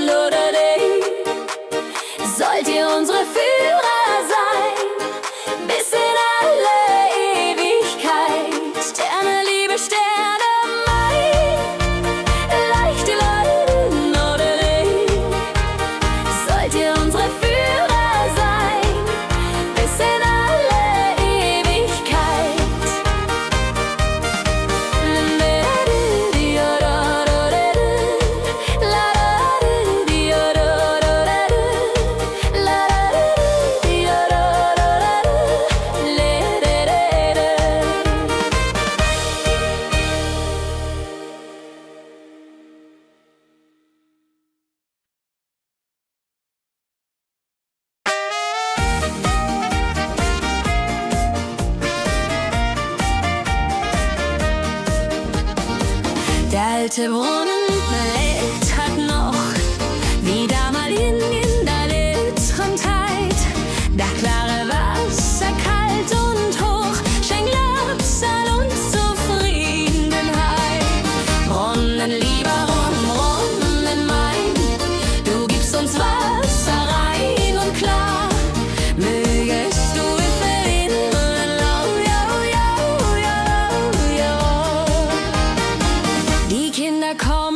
Lololei, sollt ihr unsere Führer sein, bis in alle Ewigkeit. Sterne, liebe Sterne, der alte Brunnen lebt, hat noch wie damalig in der letzten Zeit. Das klare Wasser, kalt und hoch, schenkt Labsal und Zufriedenheit. Brunnen, lieber Brunnen mein, du gibst uns Wasser rein und klar. Mögest du für immer die Kinder kommen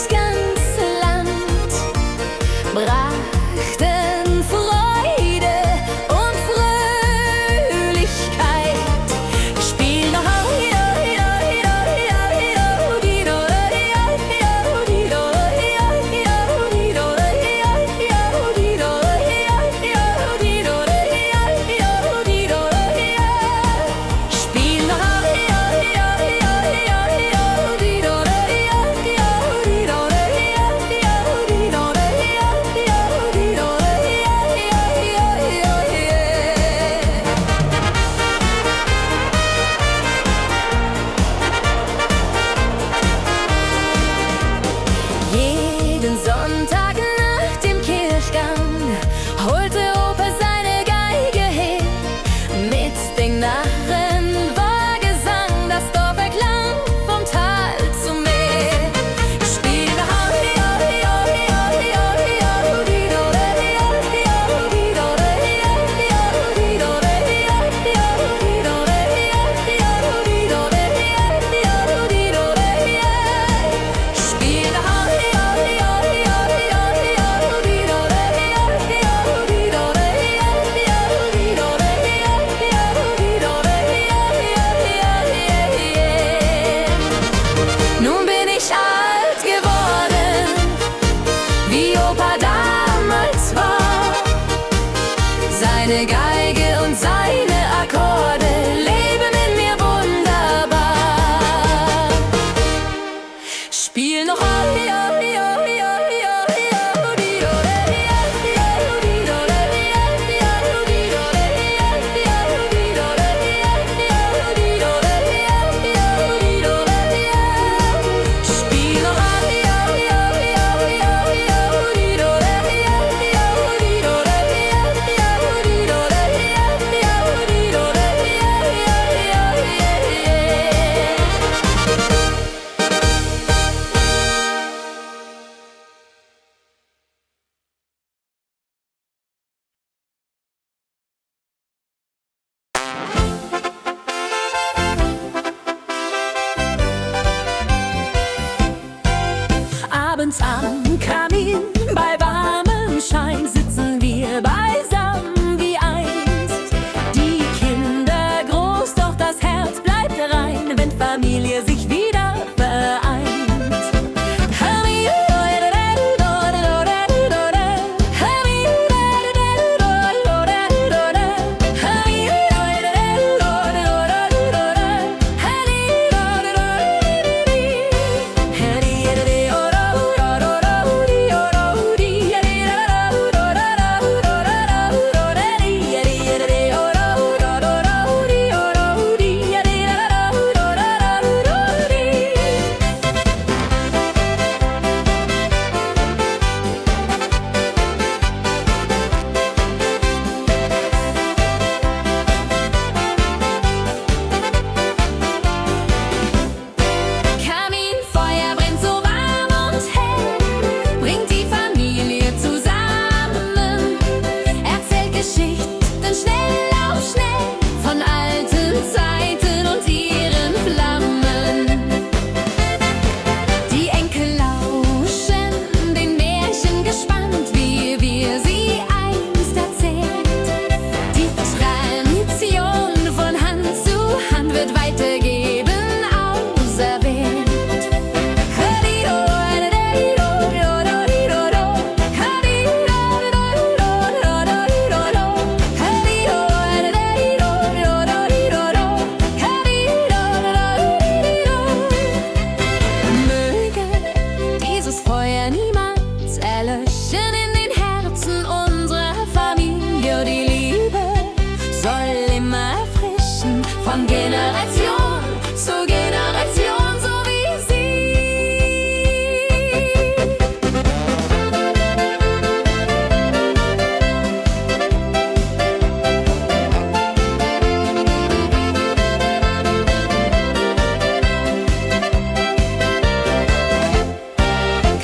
durchs ganze Land, brachten Freude und Fröhlichkeit. Spiel noch jeden Sonntag nach dem Kirchgang holte Opa seine Geige her. Mit den Narren war Gesang, das Dorf erklang vom Tal zum Meer. Spiel Nun bin ich alt geworden, wie Opa damals war. Seine Geige und seine Akkorde leben in mir wunderbar. Spiel noch abends am Kamin, bei warmem Schein sitzen wir beisammen wie einst. Die Kinder groß, doch das Herz bleibt rein, wenn Familie sich wieder vereint. Von Generation zu Generation, so wie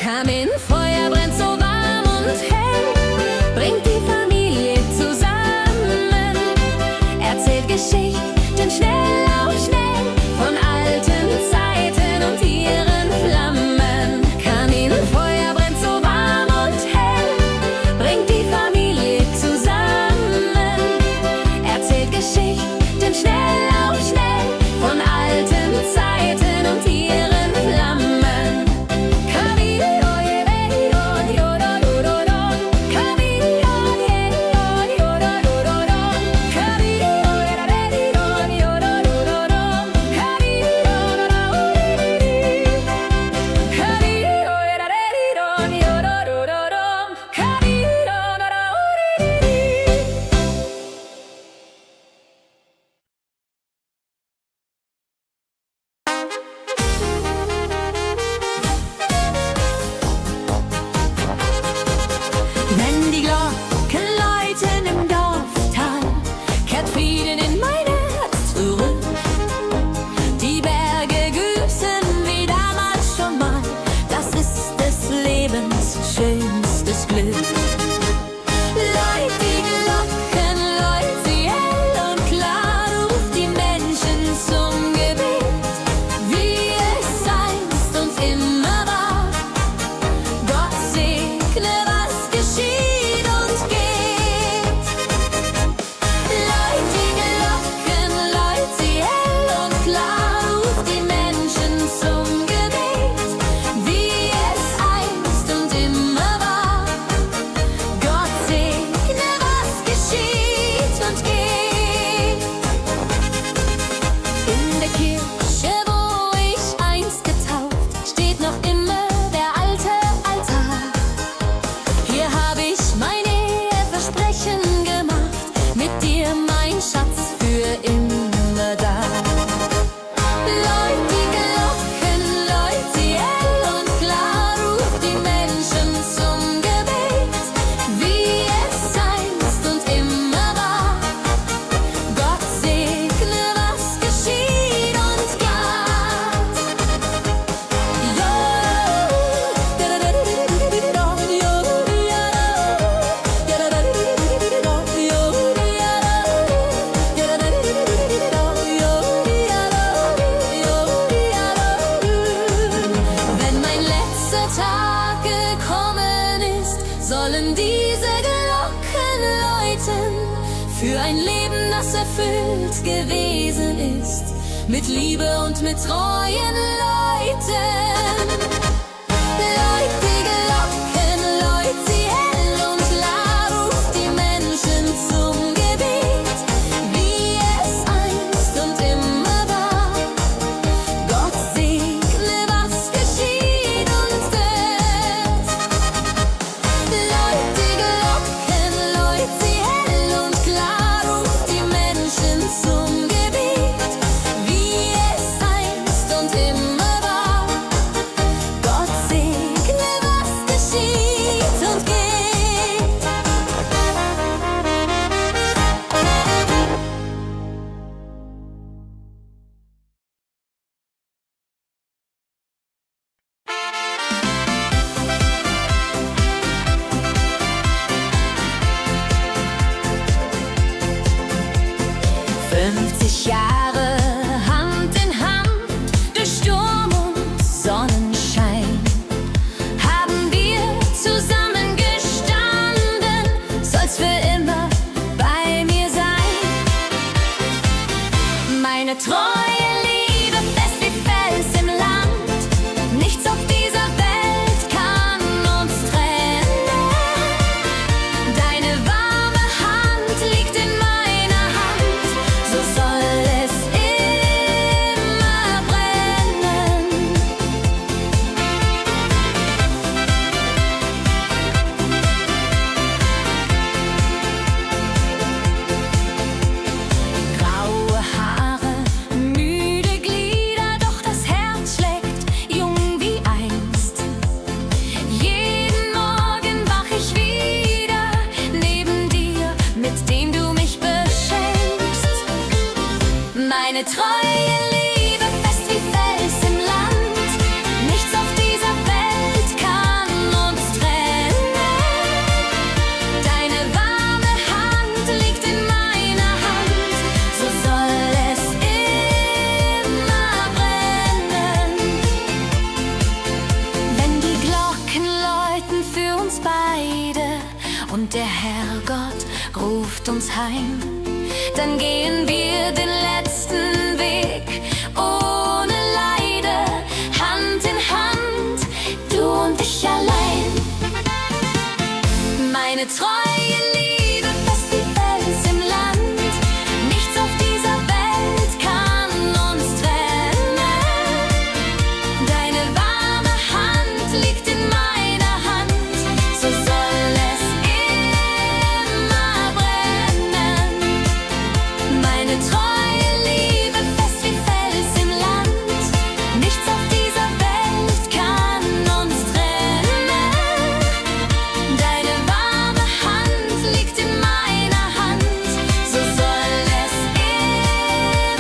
Kamin, Feuer brennt so warm und hell. sollen diese Glocken läuten für ein Leben, das erfüllt gewesen ist, mit Liebe und mit treuen Leuten. Läut die Glocken, läut sie hell und klar, ruft die Menschen zum Gebet, wie es einst und immer war. Gott segne, was geschieht uns wird. Läut die Glocken, läut sie hell und klar, ruft die Menschen zum Gebet, wie es einst und immer war. Gott segne, was geschieht und geht. 50 Jahre Hand in Hand, durch Sturm und Sonnenschein, haben wir zusammen gestanden, soll's für immer bei mir sein. Meine treue Liebe, fest wie Fels im Land, nichts auf dieser Welt kann uns trennen. Deine warme Hand liegt in meiner Hand, so soll es immer brennen. Graue Haare, müde Glieder, doch das Herz schlägt jung wie einst. Jeden Morgen wach ich wieder neben dir, mit dem du mich beschenkst. Meine treue Liebe, fest wie Fels im Land, nichts auf dieser Welt kann uns trennen. Deine warme Hand liegt in meiner Hand, so soll es immer brennen. Wenn die Glocken läuten für uns beide und der Herrgott ruft uns heim, dann gehen wir den letzten Weg ohne Leide, Hand in Hand, du und ich allein. Meine treue Liebe, fest wie Fels im Land, nichts auf dieser Welt kann uns trennen. Deine warme Hand liegt in meiner Hand, so soll es immer brennen. Meine treue Liebe, fest wie Fels im Land, nichts auf dieser Welt kann uns trennen. Deine warme Hand liegt in meiner Hand, so soll es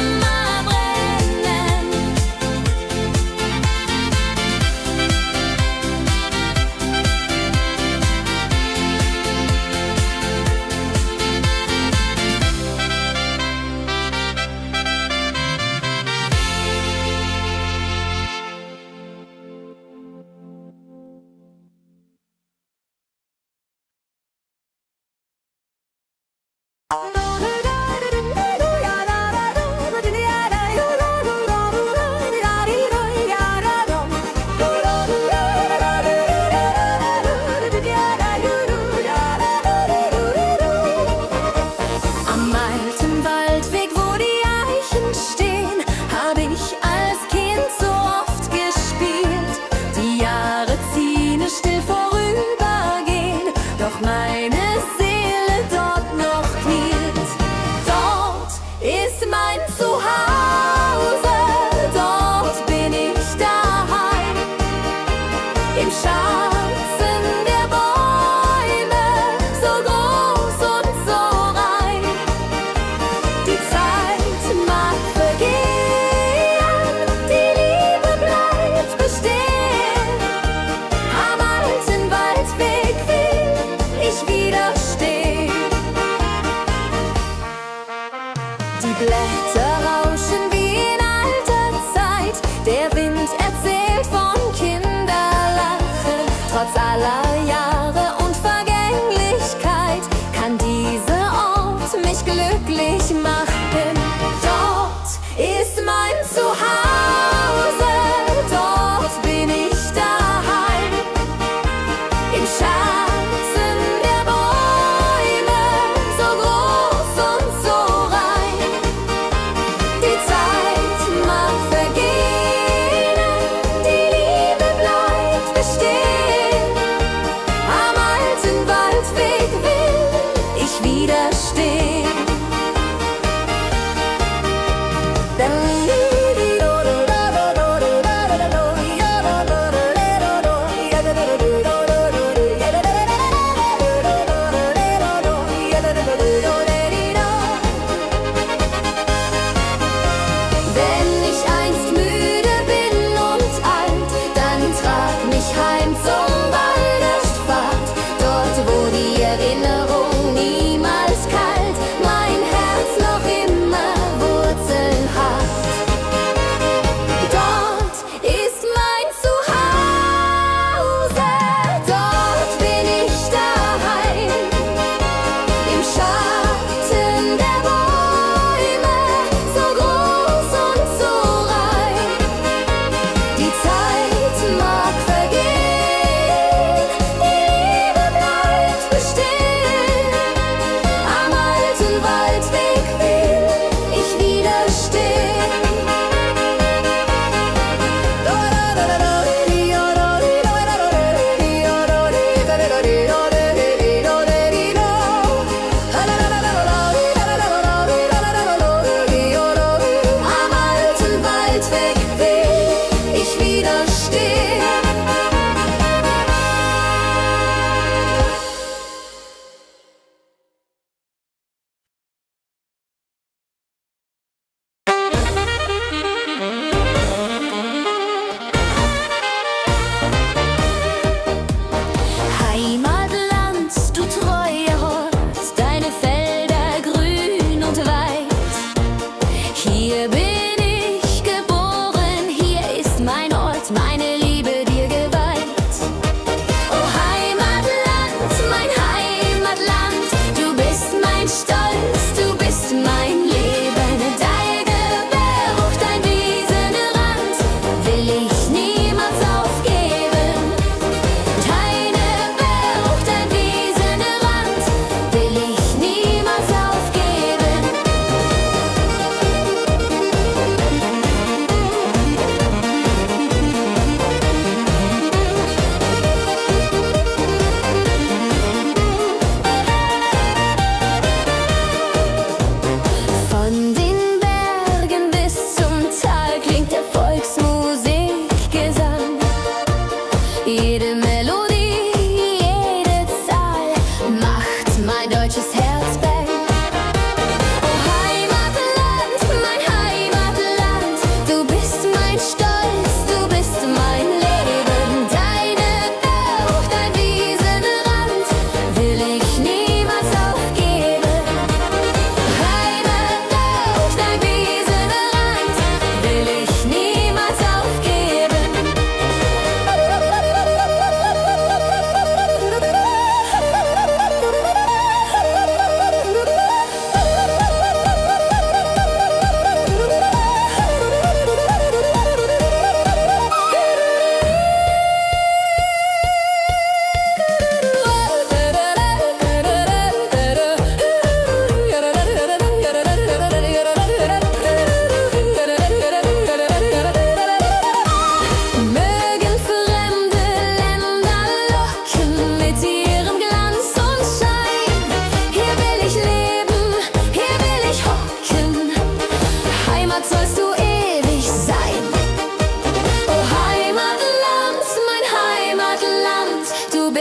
immer brennen. Am alten Waldweg, wo die Eichen stehen, habe ich als Kind so oft gespielt. Die Jahre ziehen es still vorübergehen, doch meine Seele dort noch kniet. Dort ist mein Zuhause, dort bin ich daheim. Im Schatten der Bäume, so groß und so rein. Die Zeit mag vergehen, die Liebe bleibt bestehen. Am alten Waldweg will ich widerstehen. Die Blätter rauschen wie in alter Zeit, der Wind erzählt von Kinderlachen, trotz aller Jahre und Vergangenheit.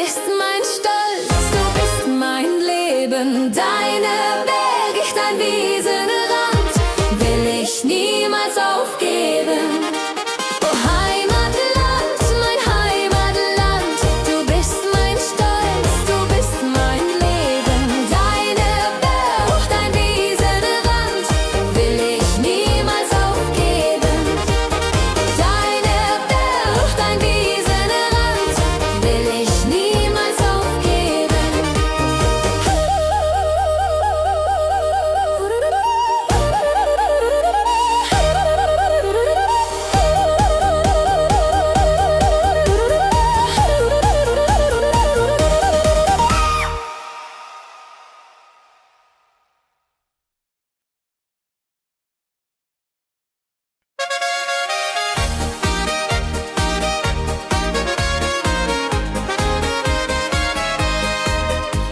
bist mein Stolz, du bist mein Leben. Deine Berge, dein Wiesenrand will ich niemals aufgeben. Oh Heimatland, mein Heimatland, du bist mein Stolz, du bist mein Leben. Deine Berge, dein Wiesenrand will ich niemals aufgeben. Deine Berge, dein Wiesenrand will ich niemals aufgeben.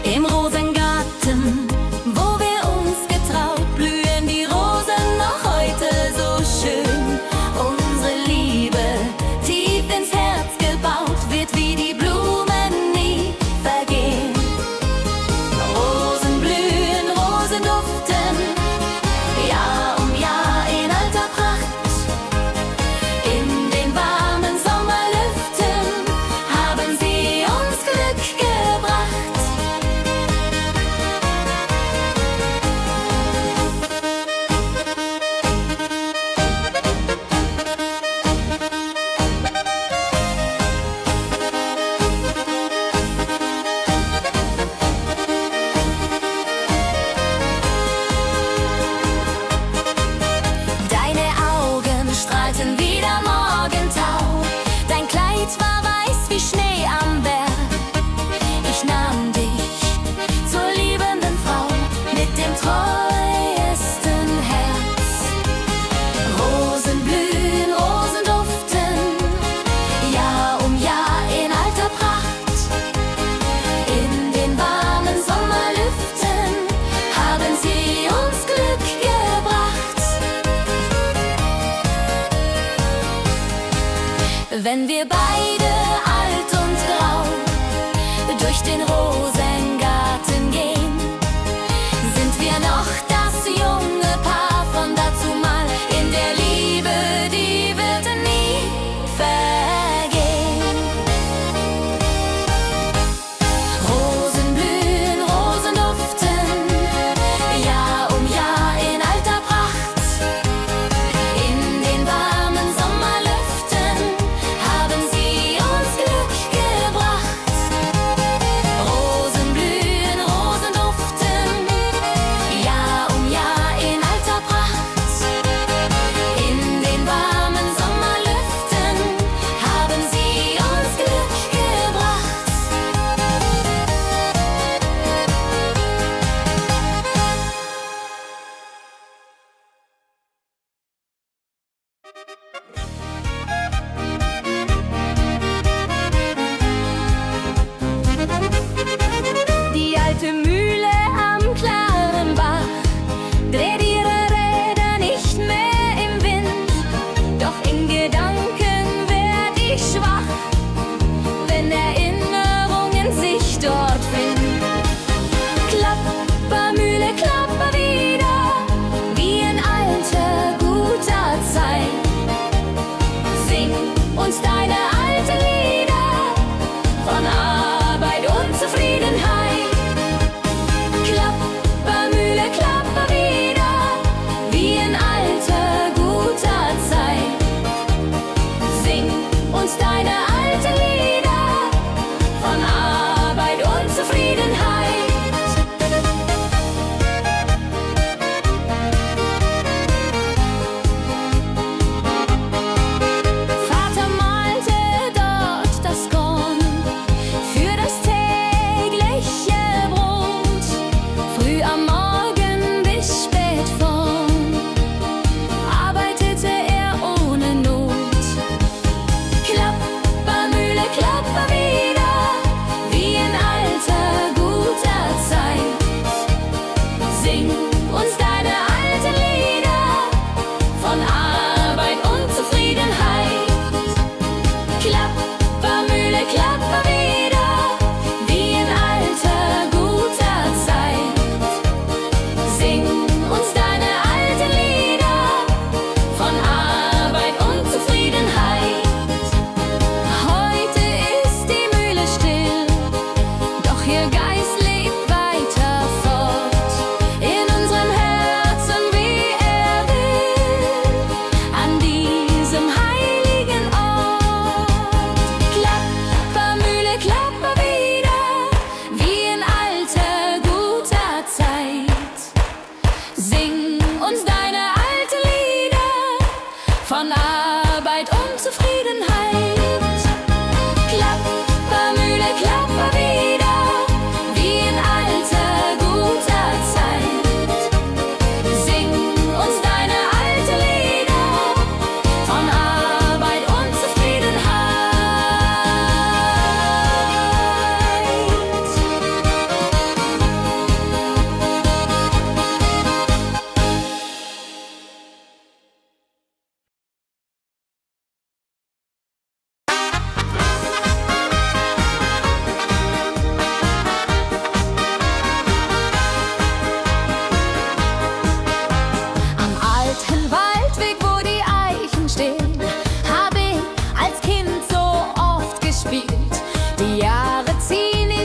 Im Rosengarten, wo wir uns getraut, blühen die Rosen noch heute so schön. Unsere Liebe, tief ins Herz gebaut, wird wie die Blumen nie vergehen. Rosen blühen, Rosen duften, Jahr um Jahr in alter Pracht. In den warmen Sommerlüften haben sie uns Glück gebracht. Deine Augen strahlten wie der Morgentau. Dein Kleid war weiß wie Schnee am Berg. Ich nahm dich zur liebenden Frau mit dem treuesten Herz. Rosen blühen, Rosen duften, Jahr um Jahr in alter Pracht. In den warmen Sommerlüften haben sie uns Glück gebracht. Wenn wir beide alt und grau durch den Rosengarten gehen, sind wir noch das junge Paar von dazumal. In der Liebe, die wird nie vergehen. Rosen blühen, Rosen duften, Jahr um Jahr in alter Pracht. In den warmen Sommerlüften haben sie uns Glück gebracht. Rosen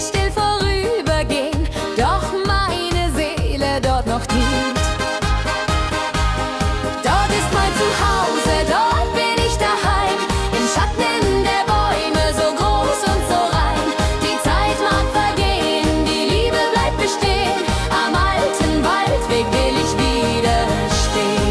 die still vorübergehen, doch meine Seele dort noch dient. Dort ist mein Zuhause, dort bin ich daheim, im Schatten der Bäume, so groß und so rein. Die Zeit mag vergehen, die Liebe bleibt bestehen, am alten Waldweg will ich wieder stehen.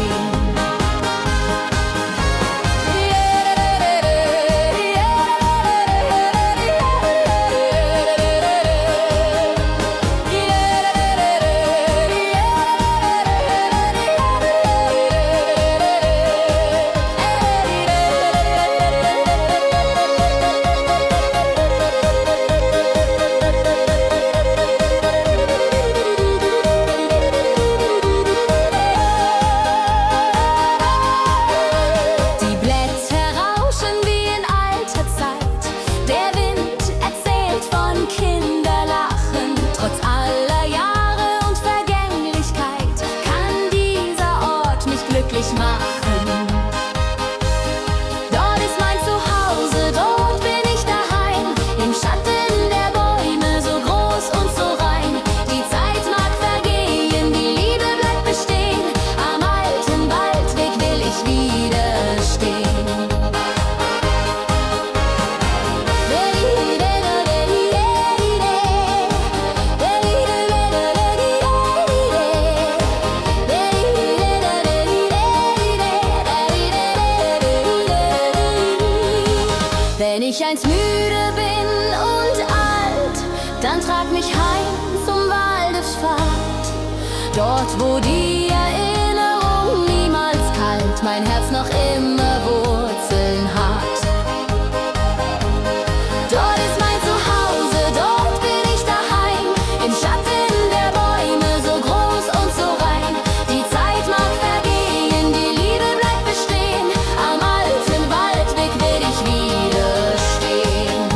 Die Blätter rauschen wie in alter Zeit, der Wind erzählt von Kinderlachen. Trotz aller Jahre und Vergänglichkeit kann dieser Ort mich glücklich machen. Dort ist mein Zuhause, dort bin ich daheim, im Schatten der Bäume, so groß und so rein. Die Zeit mag vergehen, die Liebe bleibt bestehen, am alten Waldweg will ich wieder stehen. Wenn ich einst müde bin und alt, dann trag mich heim zum Waldespfad. Dort, wo die Erinnerung niemals kalt, mein Herz noch immer Wurzeln hat. Dort ist mein Zuhause, dort bin ich daheim, im Schatten der Bäume, so groß und so rein. Die Zeit mag vergehen, die Liebe bleibt bestehen, am alten Waldweg will ich wieder stehen.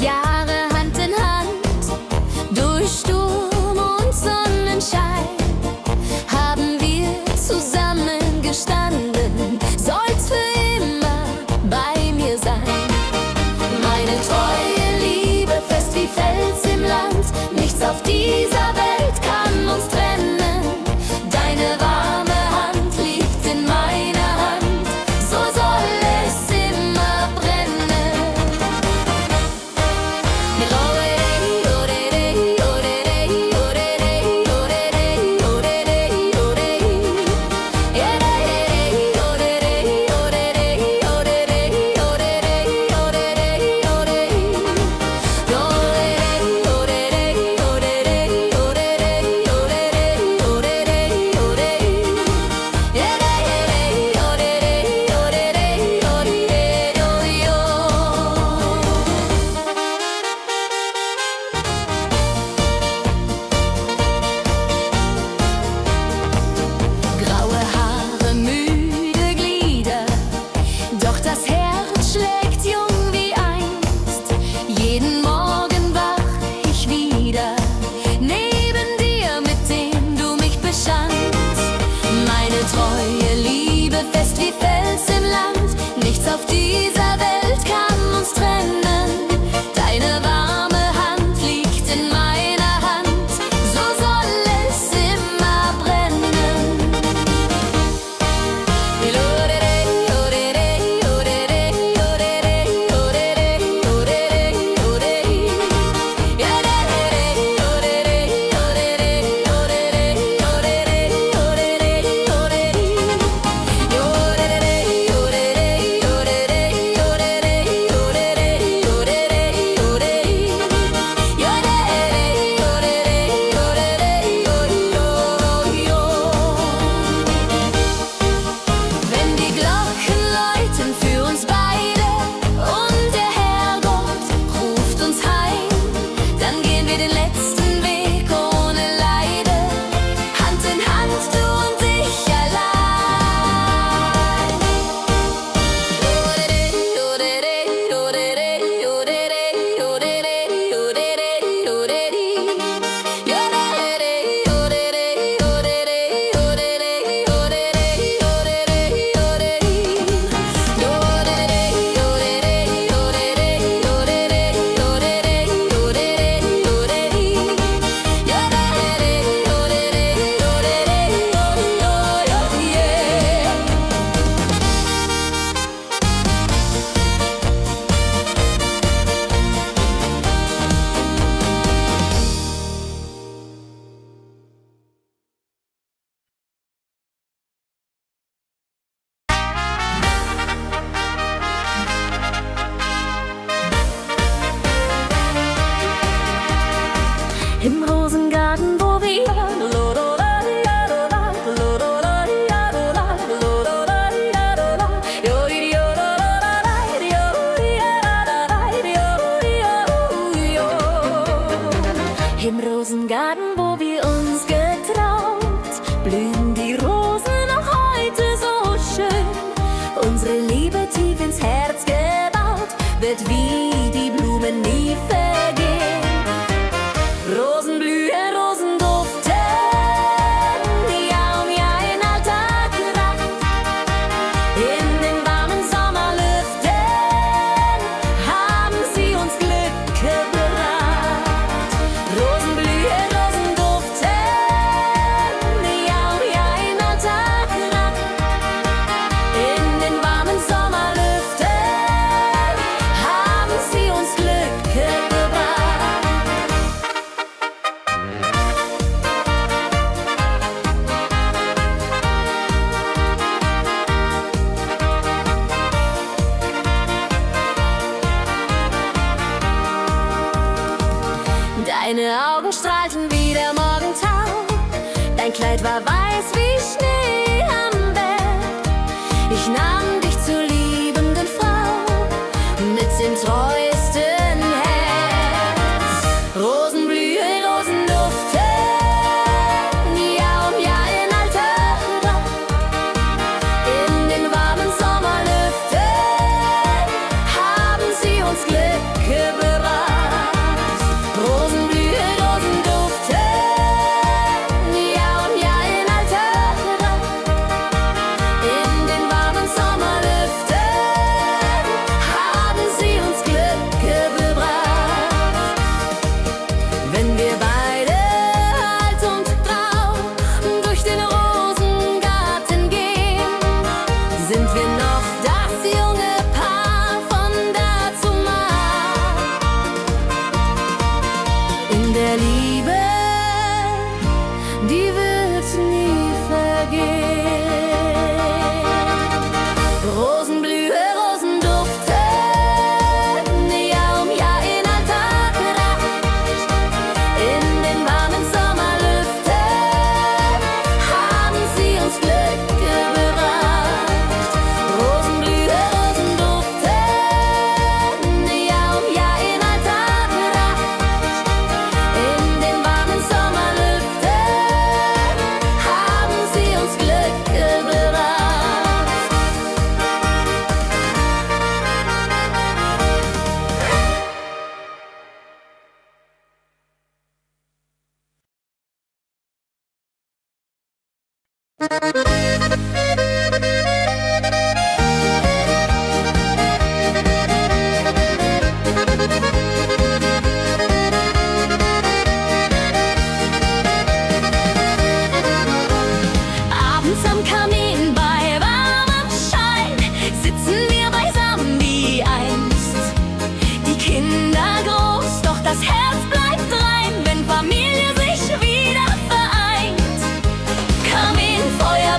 Jahre Hand in Hand, durch Sturm und Sonnenschein, haben wir zusammen gestanden, soll's für immer bei mir sein. Meine treue Liebe, fest wie Fels im Land, nichts auf dieser Welt kann uns trennen. Deine warme Hand liegt in meiner Hand, so soll es immer brennen. Rosengarten, wo wir uns getraut, blühen die Rosen noch heute so schön. Unsere Liebe tief ins Herz gebaut, wird wie die Blumen nie vergehen. Rosen blühen, Rosen duften, Jahr um Jahr in alter Kraft. In den warmen Sommerlüften haben sie uns Glück gebracht. Rosen blühen, Rosen duften, Jahr um Jahr in alter Kraft. In den warmen Sommerlüften haben sie uns Glück gebracht. Deine Augen strahlten wie der Morgentau, dein Kleid war weiß wie Schnee am Berg. Ich nahm dich zur liebenden Frau mit dem treuesten Herz. Rosen blühen, Rosen duften, Jahr um Jahr in alter Pracht. In den warmen Sommerlüften haben sie uns Glück gebracht. Rosen blühen, Rosen duften, Jahr um Jahr in alter Pracht. In den warmen Sommerlüften haben sie uns Glück gebracht. Wenn wir beide alt und grau durch den Rosengarten gehen, sind wir noch das junge Paar von dazumal. In der Liebe, die wird nie vergehen. Rosen blühen, Rosen duften, Jahr um Jahr in alter Pracht. In den warmen Sommerlüften haben sie uns Glück gebracht. Rosen blühen, Rosen duften, Jahr um Jahr in alter Pracht. In den warmen Sommerlüften haben sie uns Glück gebracht. Abends am Kamin bei warmem Schein sitzen wir beisammen wie einst. Die Kinder groß, doch das Herz bleibt rein, wenn Familie sich wieder vereint. Kaminfeuer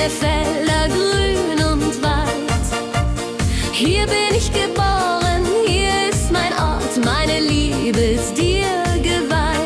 zwei Felder grün und weit. Hier bin ich geboren, hier ist mein Ort, meine Liebe ist dir geweiht.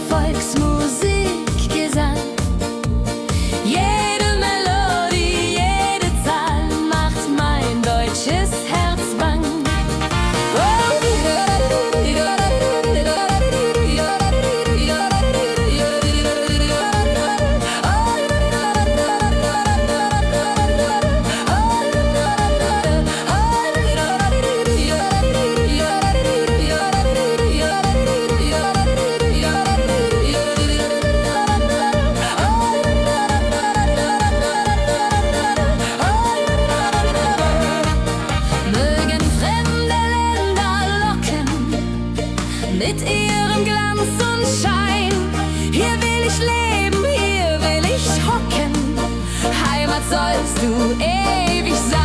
Volksmusikgesang. Jede Melodie, jede Zahl macht mein deutsches Herz bang. Mit ihrem Glanz und Schein. Hier will ich leben, hier will ich hocken. Heimat sollst du ewig sein.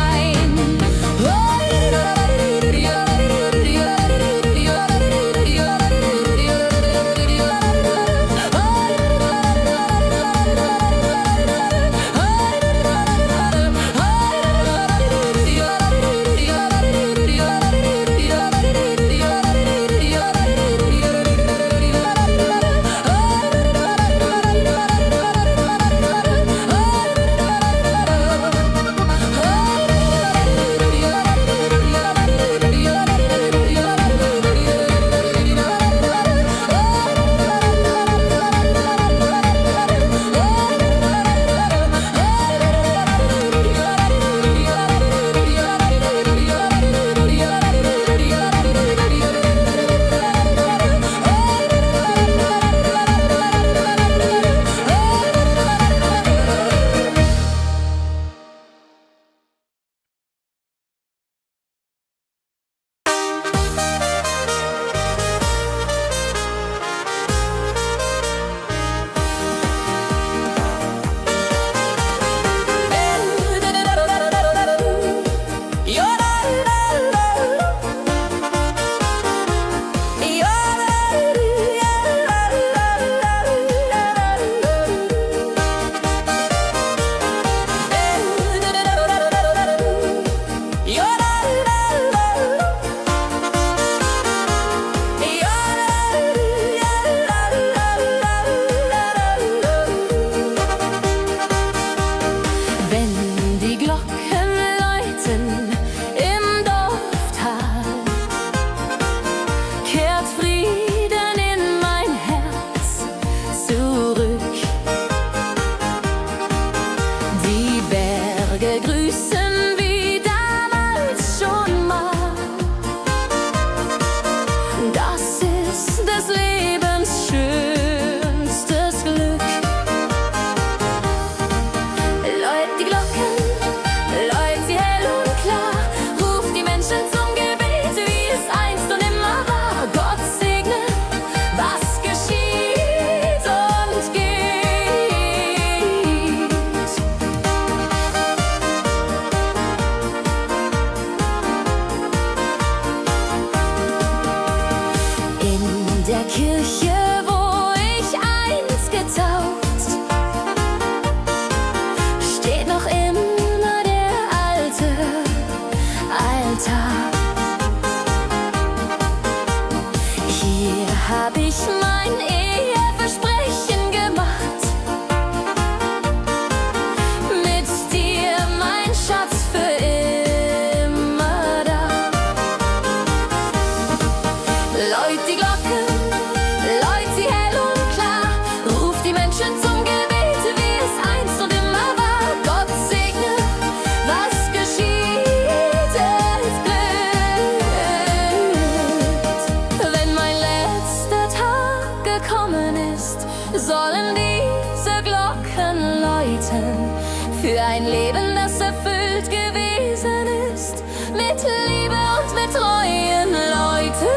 für ein Leben, das erfüllt gewesen ist, mit Liebe und mit treuen Leuten.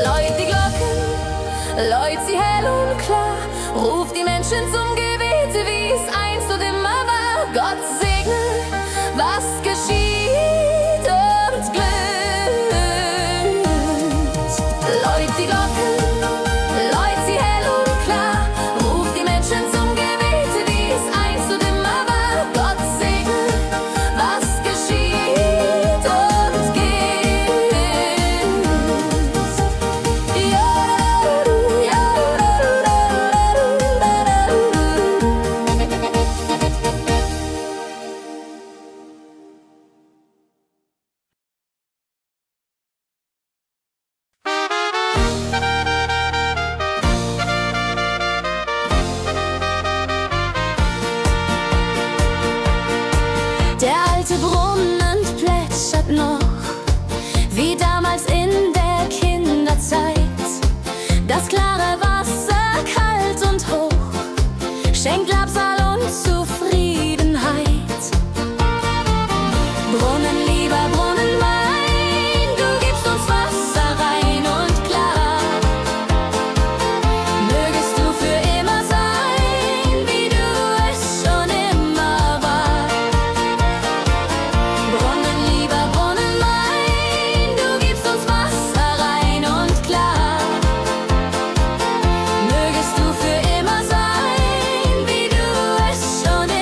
Läut die Glocken, läut sie hell und klar, ruft die Menschen zum Gebet, wie es einst und immer war. Gott segne, was geschieht und glückt. Läut die Glocken, läut sie hell und klar, ruft die Menschen zum Gebet, wie es einst und immer war. Gott segne, was geschieht und geht. Der alte Brunnen plätschert noch, wie damals in der Kinderzeit. Das klare Wasser, kalt und hoch, schenkt Labsal und Zufriedenheit. Brunnen, lieber Brunnen mein, du gibst uns Wasser rein und klar. Mögest du für immer sein, wie du es schon immer warst. Brunnen, lieber Brunnen mein, du gibst uns Wasser rein und klar. Mögest du für immer sein, wie du es schon immer warst.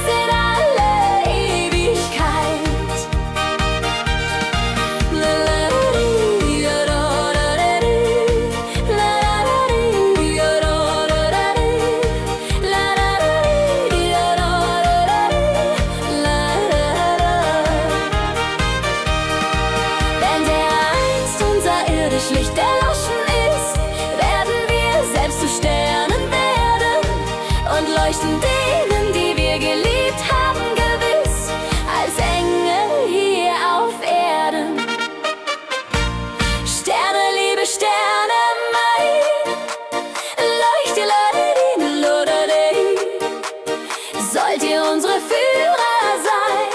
bis in alle Ewigkeit. Wenn dereinst unser irdisches Licht erloschen ist, werden wir selbst zu Sternen werden und leuchten denen, die wir geliebt haben, gewiss als Engel hier auf Erden. Sterne, liebe Sterne, mein, leuchte, sollt ihr unsere Führer sein,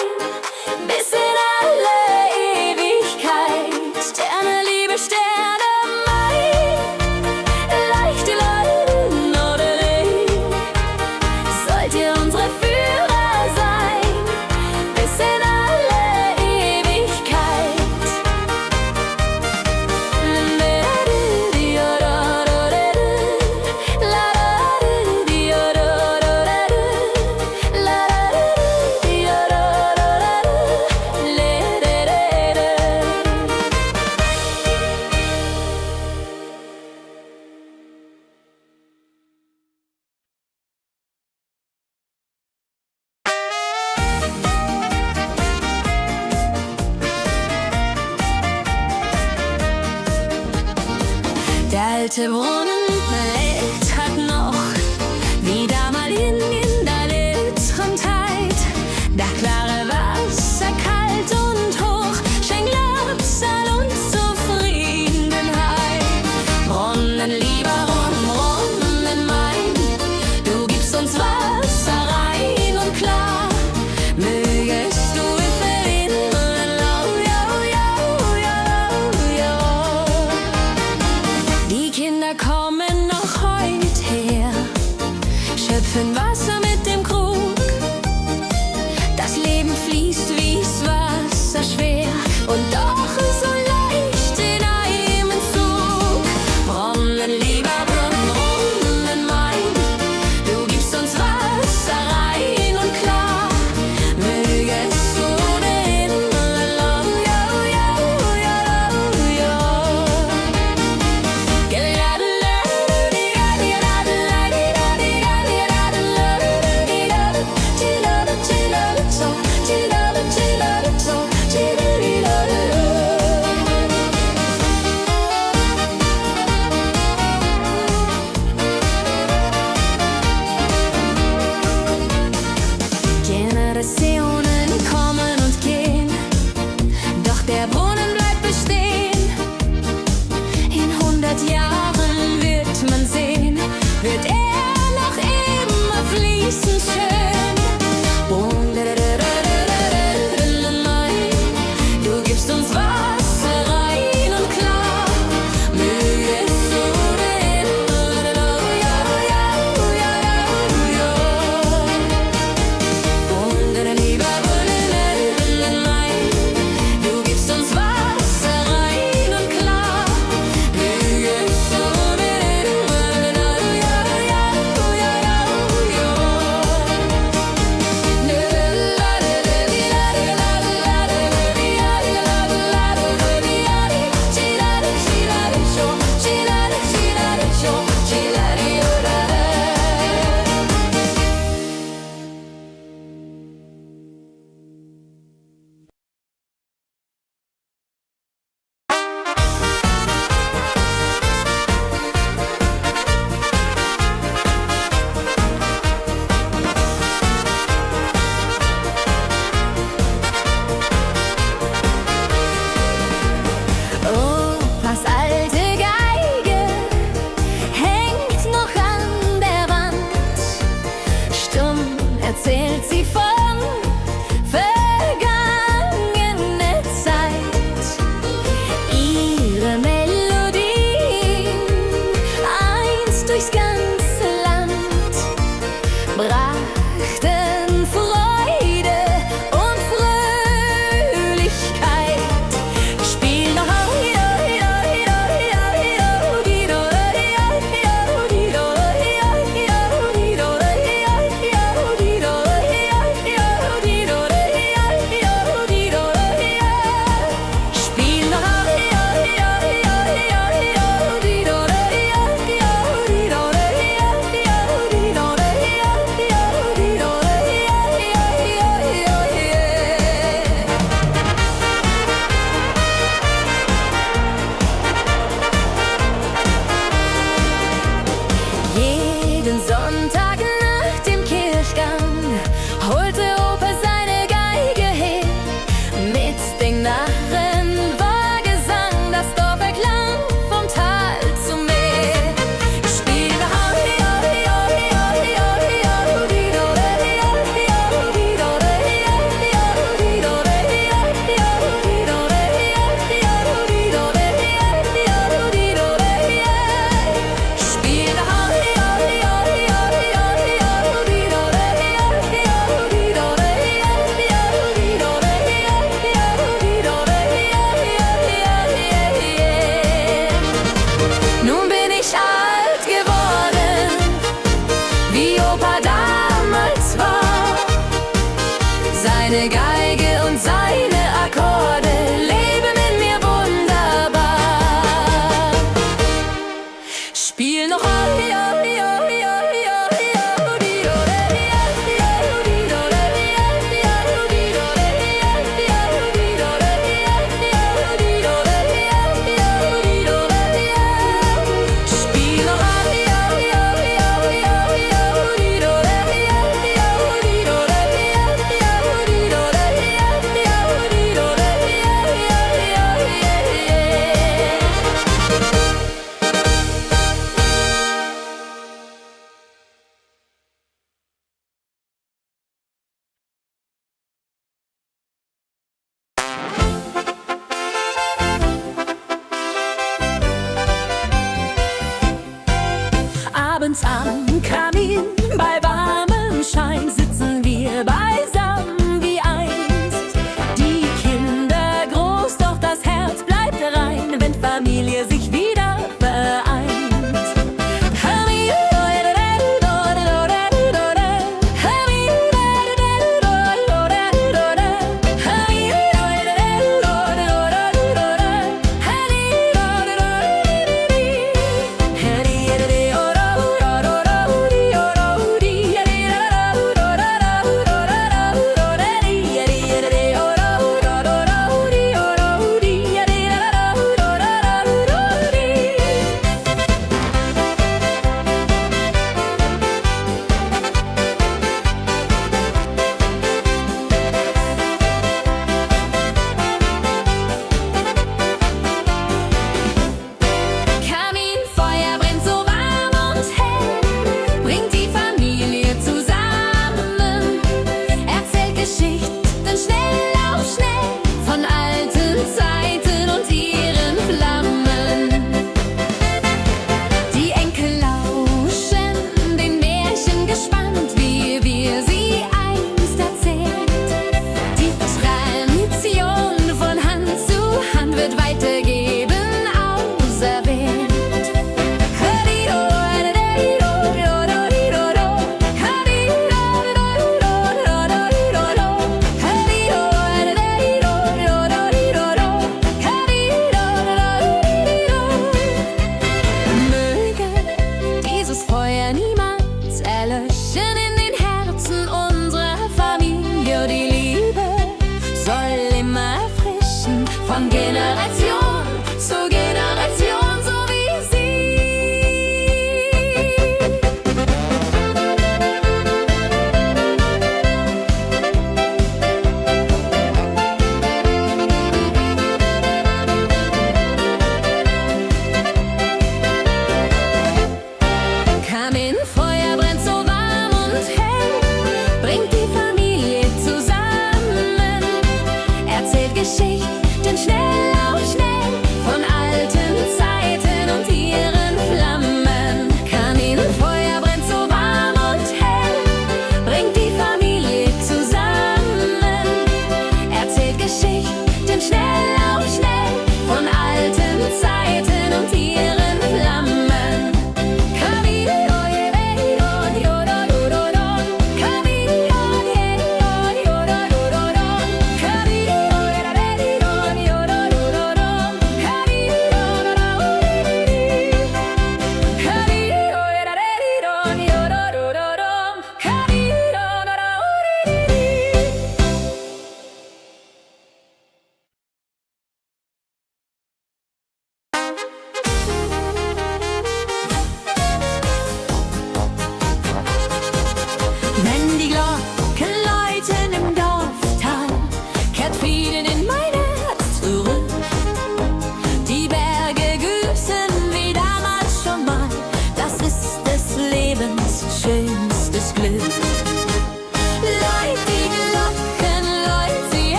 bis in alle Ewigkeit. Sterne, liebe Sterne, mein, leuchte, sollt ihr unsere Führer sein, bis in alle Ewigkeit. Der alte Brunnen lebt, hat noch wie damals in der letzten Zeit. Das klare Wasser, kalt und hoch, schenkt Labsal und Zufriedenheit. Brunnen, lieber Brunnen mein, du gibst uns Wasser rein und klar. Mögest du verhindern, die Kinder kommen erzählt sie von vergangene Zeit. Ihre Melodien einst durchs ganze Land brachten Freude und Fröhlichkeit. Spiel noch jeden Sonntag nach dem Kirchgang holte Opa seine Geige her. Mit den Narren war Gesang, das Dorf erklang vom Tal zum Meer. Spiel Nun bin ich alt geworden, wie Opa damals war. Seine Geige und seine Akkorde leben in mir wunderbar. Spiel noch abends am Kamin bei warmem Schein sitzen wir beisammen.